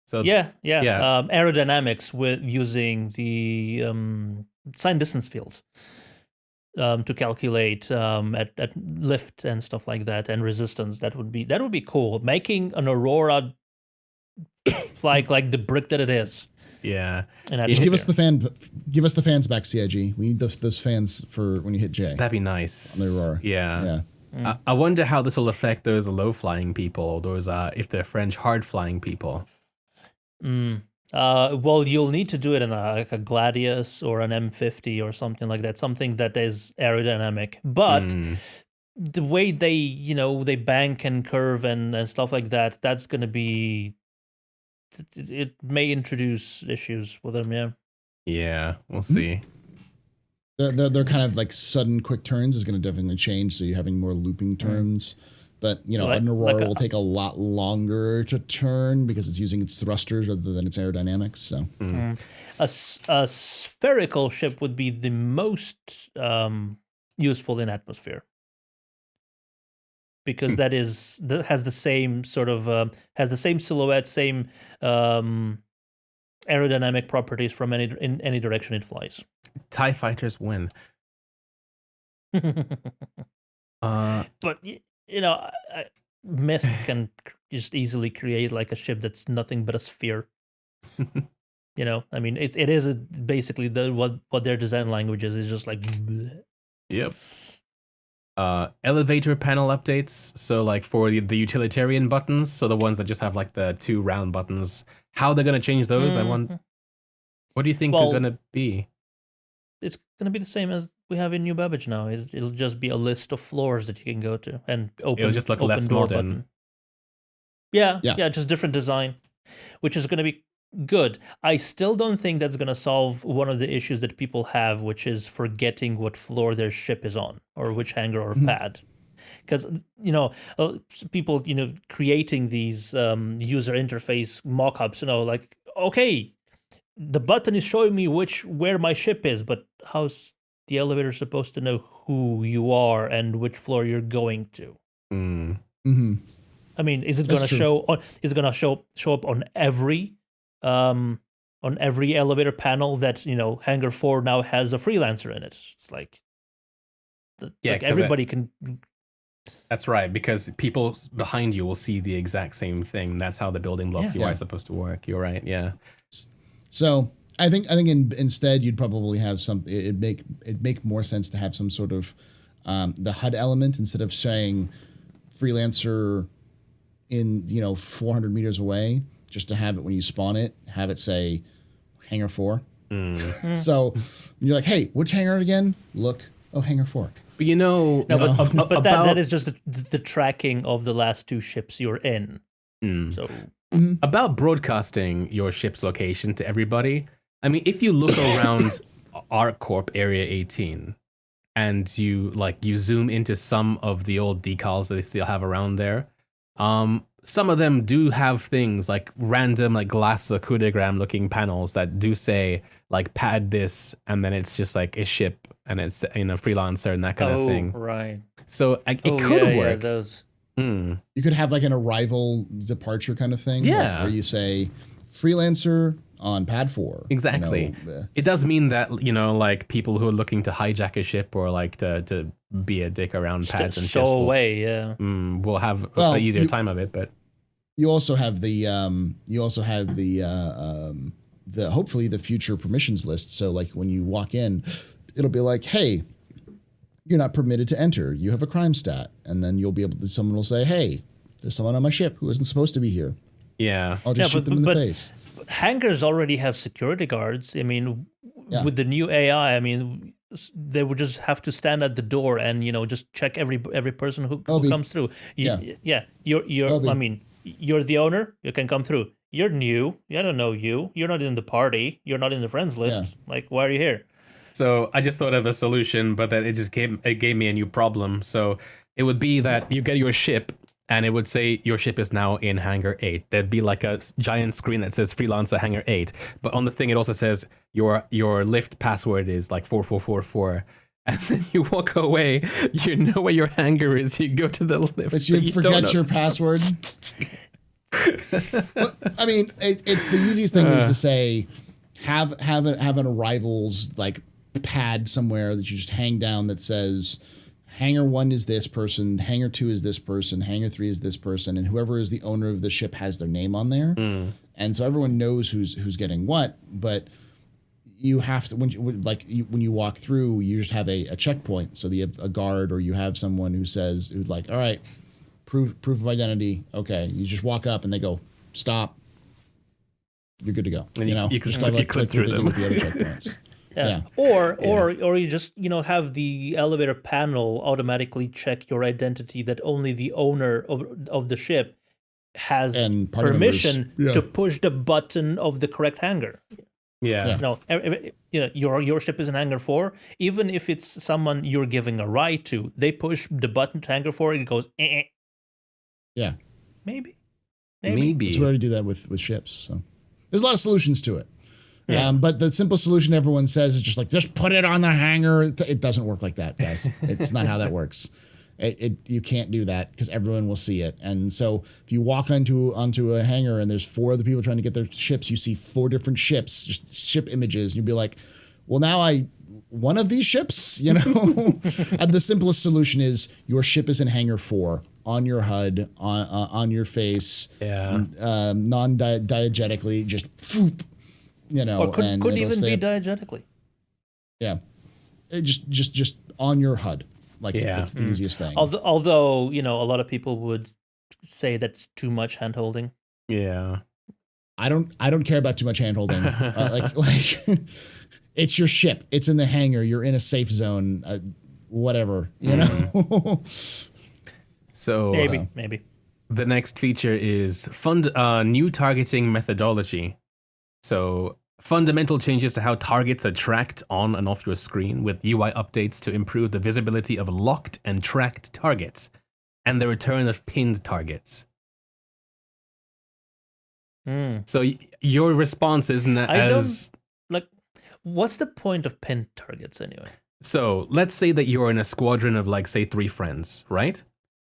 [SPEAKER 3] So
[SPEAKER 1] aerodynamics with using the sign distance fields to calculate at lift and stuff like that and resistance. That would be cool. Making an Aurora like the brick that it is.
[SPEAKER 3] Yeah.
[SPEAKER 2] Just give us the fans back, CIG. We need those fans for when you hit J.
[SPEAKER 3] That'd be nice.
[SPEAKER 2] On the Aurora.
[SPEAKER 3] Yeah. I wonder how this will affect those low flying people, those if they're French hard flying people.
[SPEAKER 1] Well, you'll need to do it in like a Gladius or an M50 or something like that, something that is aerodynamic. But the way they bank and curve and stuff like that, that's going to be, it may introduce issues with them, yeah.
[SPEAKER 3] Yeah, we'll see.
[SPEAKER 2] They're kind of like sudden quick turns is going to definitely change. So you're having more looping turns. But, an Aurora will take a lot longer to turn because it's using its thrusters rather than its aerodynamics. So
[SPEAKER 1] a spherical ship would be the most useful in atmosphere. Because that has the same sort of has the same silhouette, same aerodynamic properties from in any direction it flies.
[SPEAKER 3] TIE fighters win.
[SPEAKER 1] But Mist can just easily create like a ship that's nothing but a sphere. I mean, it is basically what their design language is just like. Bleh.
[SPEAKER 3] Yep. Elevator panel updates. So like for the utilitarian buttons, so the ones that just have like the 2 round buttons, how they're gonna change those? What do you think they're gonna be?
[SPEAKER 1] It's gonna be the same as we have in New Babbage now. It'll just be a list of floors that you can go to and open.
[SPEAKER 3] It'll just look
[SPEAKER 1] open
[SPEAKER 3] less
[SPEAKER 1] door
[SPEAKER 3] modern.
[SPEAKER 1] Button. Yeah, just different design, which is gonna be good. I still don't think that's gonna solve one of the issues that people have, which is forgetting what floor their ship is on or which hangar or pad. Because people creating these user interface mock-ups, like, okay, the button is showing me where my ship is, but how's the elevator supposed to know who you are and which floor you're going to? I mean, is it going to show? Is it going to show up on every elevator panel that Hangar 4 now has a freelancer in it? It's like, everybody can.
[SPEAKER 3] That's right, because people behind you will see the exact same thing. That's how the building blocks UI is supposed to work. You're right. Yeah.
[SPEAKER 2] So I think instead you'd probably have it'd make more sense to have some sort of the HUD element instead of saying freelancer in 400 meters away, just to have it when you spawn it, have it say Hangar 4. So you're like, hey, which hangar again? Look, Hangar 4.
[SPEAKER 3] But
[SPEAKER 1] but that is just the tracking of the last 2 ships you're in. So.
[SPEAKER 3] About broadcasting your ship's location to everybody, I mean, if you look around ArcCorp Area 18 and you zoom into some of the old decals that they still have around there, some of them do have things like random glass Kudagram looking panels that do say pad this, and then it's just like a ship and it's freelancer and that kind of thing.
[SPEAKER 1] Right.
[SPEAKER 3] So it could work.
[SPEAKER 1] Yeah, those.
[SPEAKER 2] You could have an arrival departure kind of thing.
[SPEAKER 3] Yeah.
[SPEAKER 2] Where you say freelancer on pad 4.
[SPEAKER 3] Exactly. It does mean that, people who are looking to hijack a ship or to be a dick around pads and ships will have an easier time of it. But
[SPEAKER 2] you also have the hopefully the future permissions list. So when you walk in, it'll be like, hey, you're not permitted to enter. You have a crime stat. And then you'll be able to, someone will say, hey, there's someone on my ship who isn't supposed to be here.
[SPEAKER 3] Yeah.
[SPEAKER 2] I'll just shoot them in the face.
[SPEAKER 1] But hangars already have security guards. I mean, with the new AI, I mean, they would just have to stand at the door and, just check every person who comes through. You're I mean, you're the owner. You can come through. You're new. I don't know you. You're not in the party. You're not in the friends list. Why are you here?
[SPEAKER 3] So I just thought of a solution, but then it gave me a new problem. So it would be that you get your ship and it would say your ship is now in Hangar 8. There'd be a giant screen that says Freelancer Hangar 8. But on the thing, it also says your lift password is 4444. And then you walk away, you know where your hangar is, you go to the lift.
[SPEAKER 2] But you forget your password. Well, I mean, it's the easiest thing is to say, have an arrivals pad somewhere that you just hang down that says Hangar 1 is this person, Hangar 2 is this person, Hangar 3 is this person, and whoever is the owner of the ship has their name on there. And so everyone knows who's getting what, but you have to when you walk through, you just have a checkpoint. So you have a guard or you have someone who's all right, proof of identity. Okay, you just walk up and they go stop. you're good to go.
[SPEAKER 3] And you can
[SPEAKER 2] just
[SPEAKER 3] quickly click through them
[SPEAKER 2] with the other checkpoints. Yeah.
[SPEAKER 1] Or you just have the elevator panel automatically check your identity that only the owner of the ship has
[SPEAKER 2] And party
[SPEAKER 1] permission
[SPEAKER 2] members.
[SPEAKER 1] to push the button of the correct hangar.
[SPEAKER 3] Yeah.
[SPEAKER 1] No, your ship is in hangar 4. Even if it's someone you're giving a ride to, they push the button to hangar 4 and it goes.
[SPEAKER 2] Yeah.
[SPEAKER 1] Maybe.
[SPEAKER 2] It's where to do that with ships. So there's a lot of solutions to it.
[SPEAKER 1] Yeah.
[SPEAKER 2] But the simple solution everyone says is just put it on the hangar. It doesn't work like that, guys. It's not how that works. You can't do that because everyone will see it. And so if you walk onto a hangar and there's 4 other people trying to get their ships, you see 4 different ships, just ship images. And you'll be like, well, now one of these ships, And the simplest solution is your ship is in hangar 4 on your HUD, on your face, non-diegetically, just phoop.
[SPEAKER 1] Or could even be diegetically.
[SPEAKER 2] Yeah, just on your HUD, that's the easiest thing.
[SPEAKER 1] Although a lot of people would say that's too much hand holding.
[SPEAKER 3] Yeah,
[SPEAKER 2] I don't care about too much hand holding. It's your ship. It's in the hangar. You're in a safe zone. Whatever,
[SPEAKER 3] So
[SPEAKER 1] maybe
[SPEAKER 3] the next feature is new targeting methodology. So fundamental changes to how targets are tracked on and off your screen with UI updates to improve the visibility of locked and tracked targets and the return of pinned targets. So your response isn't
[SPEAKER 1] what's the point of pinned targets anyway?
[SPEAKER 3] So let's say that you're in a squadron of say 3 friends, right?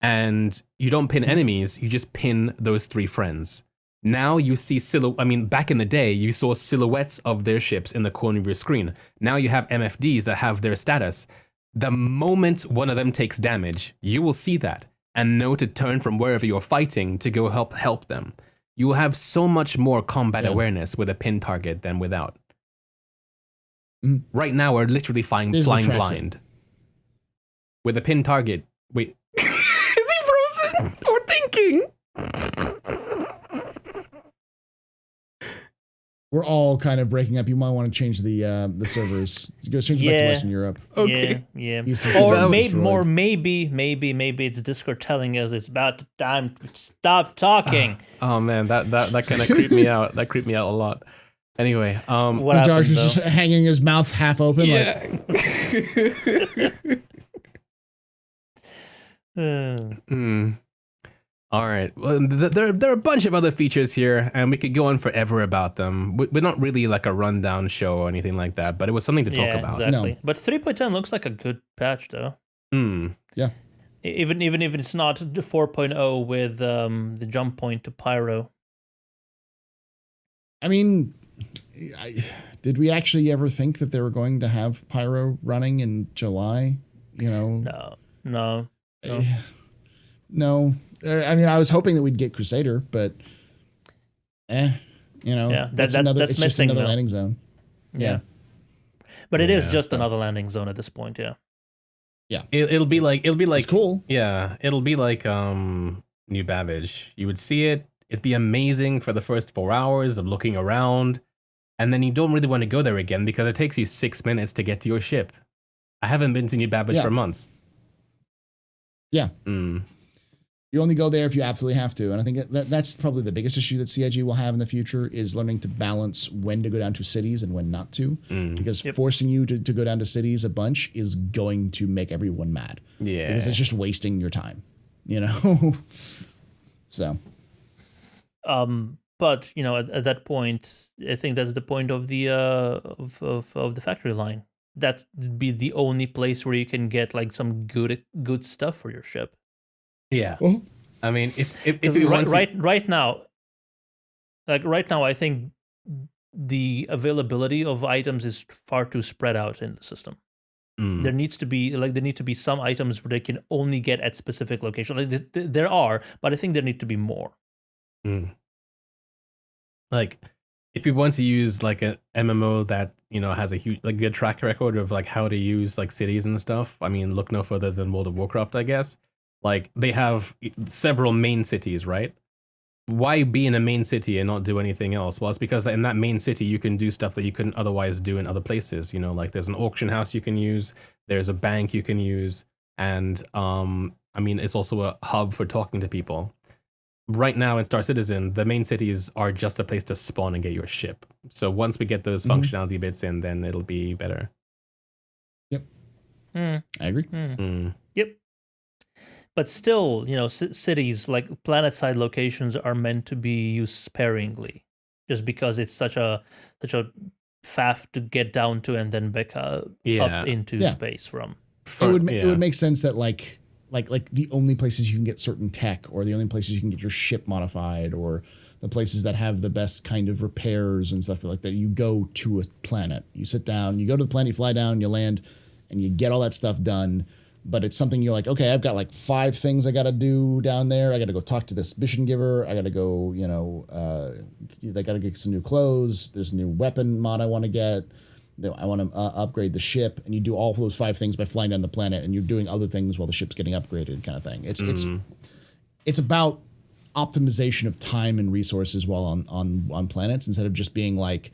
[SPEAKER 3] And you don't pin enemies, you just pin those 3 friends. Now you see back in the day, you saw silhouettes of their ships in the corner of your screen. Now you have MFDs that have their status. The moment one of them takes damage, you will see that and know to turn from wherever you're fighting to go help them. You will have so much more combat awareness with a pin target than without. Right now, we're literally flying blind. With a pin target. Wait. Is he frozen or thinking?
[SPEAKER 2] We're all kind of breaking up. You might want to change the servers. Go change it back to Western Europe.
[SPEAKER 3] Okay.
[SPEAKER 1] Yeah.
[SPEAKER 2] Or
[SPEAKER 1] maybe it's Discord telling us it's about time to stop talking.
[SPEAKER 3] Oh man, that kind of creeped me out. That creeped me out a lot. Anyway,
[SPEAKER 2] what Darsh was just hanging his mouth half open.
[SPEAKER 3] Yeah. All right. Well, there are a bunch of other features here, and we could go on forever about them. We're not really like a rundown show or anything like that, but it was something to talk about.
[SPEAKER 1] Exactly.
[SPEAKER 2] No.
[SPEAKER 1] But 3.10 looks like a good patch, though.
[SPEAKER 2] Yeah.
[SPEAKER 1] Even if it's not the 4.0 with the jump point to Pyro.
[SPEAKER 2] I mean, did we actually ever think that they were going to have Pyro running in July?
[SPEAKER 1] No.
[SPEAKER 2] No. I mean, I was hoping that we'd get Crusader, but
[SPEAKER 1] that's
[SPEAKER 2] it's just another landing zone.
[SPEAKER 1] Yeah. But it is just another landing zone at this point, yeah.
[SPEAKER 2] Yeah.
[SPEAKER 3] It'll be like
[SPEAKER 2] it's cool.
[SPEAKER 3] Yeah, it'll be like New Babbage. You would see it, it'd be amazing for the first 4 hours of looking around, and then you don't really want to go there again because it takes you 6 minutes to get to your ship. I haven't been to New Babbage for months.
[SPEAKER 2] Yeah. You only go there if you absolutely have to. And I think that's probably the biggest issue that CIG will have in the future is learning to balance when to go down to cities and when not to. Because forcing you to go down to cities a bunch is going to make everyone mad.
[SPEAKER 3] Yeah.
[SPEAKER 2] Because it's just wasting your time, So.
[SPEAKER 1] But, at that point, I think that's the point of the of the factory line. That'd be the only place where you can get like some good stuff for your ship.
[SPEAKER 3] Yeah.
[SPEAKER 2] Well,
[SPEAKER 3] I mean, if you want
[SPEAKER 1] right now, I think the availability of items is far too spread out in the system. There needs to be some items where they can only get at specific locations. Like there are, but I think there need to be more.
[SPEAKER 3] Like, if you want to use like an MMO that has a huge good track record of like how to use like cities and stuff, I mean, look no further than World of Warcraft, I guess. Like they have several main cities, right? why be in a main city and not do anything else? Well, it's because in that main city you can do stuff that you couldn't otherwise do in other places. You know, like there's an auction house you can use, there's a bank you can use, and I mean, it's also a hub for talking to people. Right now in Star Citizen, the main cities are just a place to spawn and get your ship. So once we get those functionality bits in, then it'll be better.
[SPEAKER 2] Yep. I agree.
[SPEAKER 1] Yep. But still, you know, cities like planet-side locations are meant to be used sparingly, just because it's such a faff to get down to and then back up into space from.
[SPEAKER 2] It would make sense that like the only places you can get certain tech, or the only places you can get your ship modified, or the places that have the best kind of repairs and stuff like that, you go to a planet. You sit down, you go to the planet, you fly down, you land, and you get all that stuff done. But it's something you're like, okay, I've got like 5 things I got to do down there. I got to go talk to this mission giver. I got to go, you know, I got to get some new clothes. There's a new weapon mod I want to get. I want to upgrade the ship. And you do all of those 5 things by flying down the planet, and you're doing other things while the ship's getting upgraded, kind of thing. It's about optimization of time and resources while on planets, instead of just being like,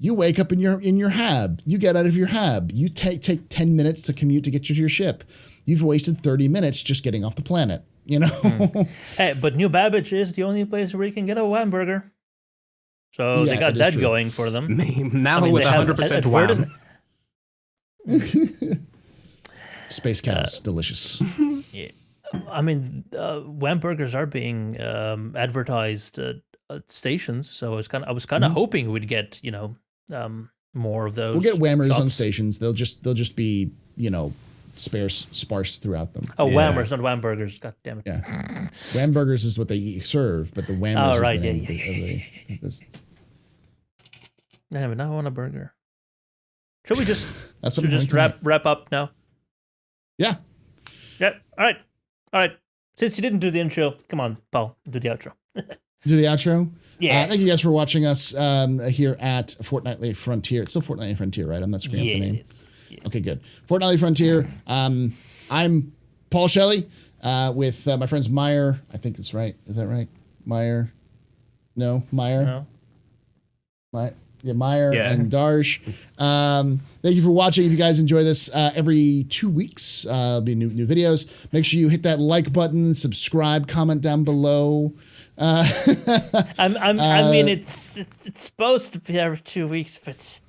[SPEAKER 2] you wake up in your hab. You get out of your hab. You take 10 minutes to commute to get to your ship. You've wasted 30 minutes just getting off the planet, you know?
[SPEAKER 1] Hey, but New Babbage is the only place where you can get a hamburger. So they got that going for them.
[SPEAKER 3] Now with 100% wham.
[SPEAKER 2] Space cows, delicious.
[SPEAKER 1] Yeah. I mean, wham burgers are being advertised at stations, so I was kind of hoping we'd get, you know, more of those.
[SPEAKER 2] We'll get whammers
[SPEAKER 1] shops
[SPEAKER 2] on stations. They'll just be, you know, sparse throughout them.
[SPEAKER 1] Oh, whammers, not wham burgers. God damn it.
[SPEAKER 2] Yeah, wham burgers is what they serve, but the whammers is the name of the
[SPEAKER 1] Yeah, but now I want a burger. Should we just
[SPEAKER 2] That's what
[SPEAKER 1] should we just wrap up now?
[SPEAKER 2] Yeah.
[SPEAKER 1] Yeah. All right. Since you didn't do the intro, come on, Paul, do the outro.
[SPEAKER 2] Do the outro?
[SPEAKER 1] Yeah.
[SPEAKER 2] Thank you guys for watching us here at Fortnightly Frontier. It's still Fortnightly Frontier, right? I'm not screwing up the name.
[SPEAKER 1] Yeah.
[SPEAKER 2] Okay, good. Fortnightly Frontier. I'm Paul Shelley with my friends Meyer. I think that's right. Is that right? Meyer? No, Meyer?
[SPEAKER 1] No.
[SPEAKER 2] Meyer and Darsh. Thank you for watching. If you guys enjoy this, every 2 weeks there'll be new videos. Make sure you hit that like button, subscribe, comment down below.
[SPEAKER 1] I mean, it's supposed to be every 2 weeks, but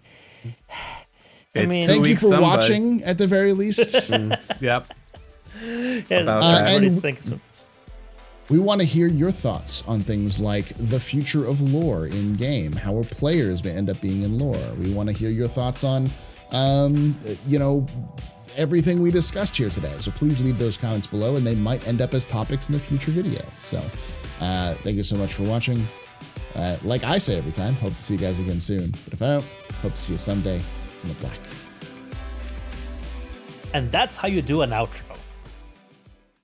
[SPEAKER 2] thank you for watching at the very least.
[SPEAKER 3] Yep.
[SPEAKER 1] Everybody's thinking so.
[SPEAKER 2] We want to hear your thoughts on things like the future of lore in game, how our players may end up being in lore. We want to hear your thoughts on, you know, everything we discussed here today. So please leave those comments below, and they might end up as topics in the future videos. So thank you so much for watching. Like I say every time, hope to see you guys again soon. But if I don't, hope to see you someday in the black.
[SPEAKER 1] And that's how you do an outro.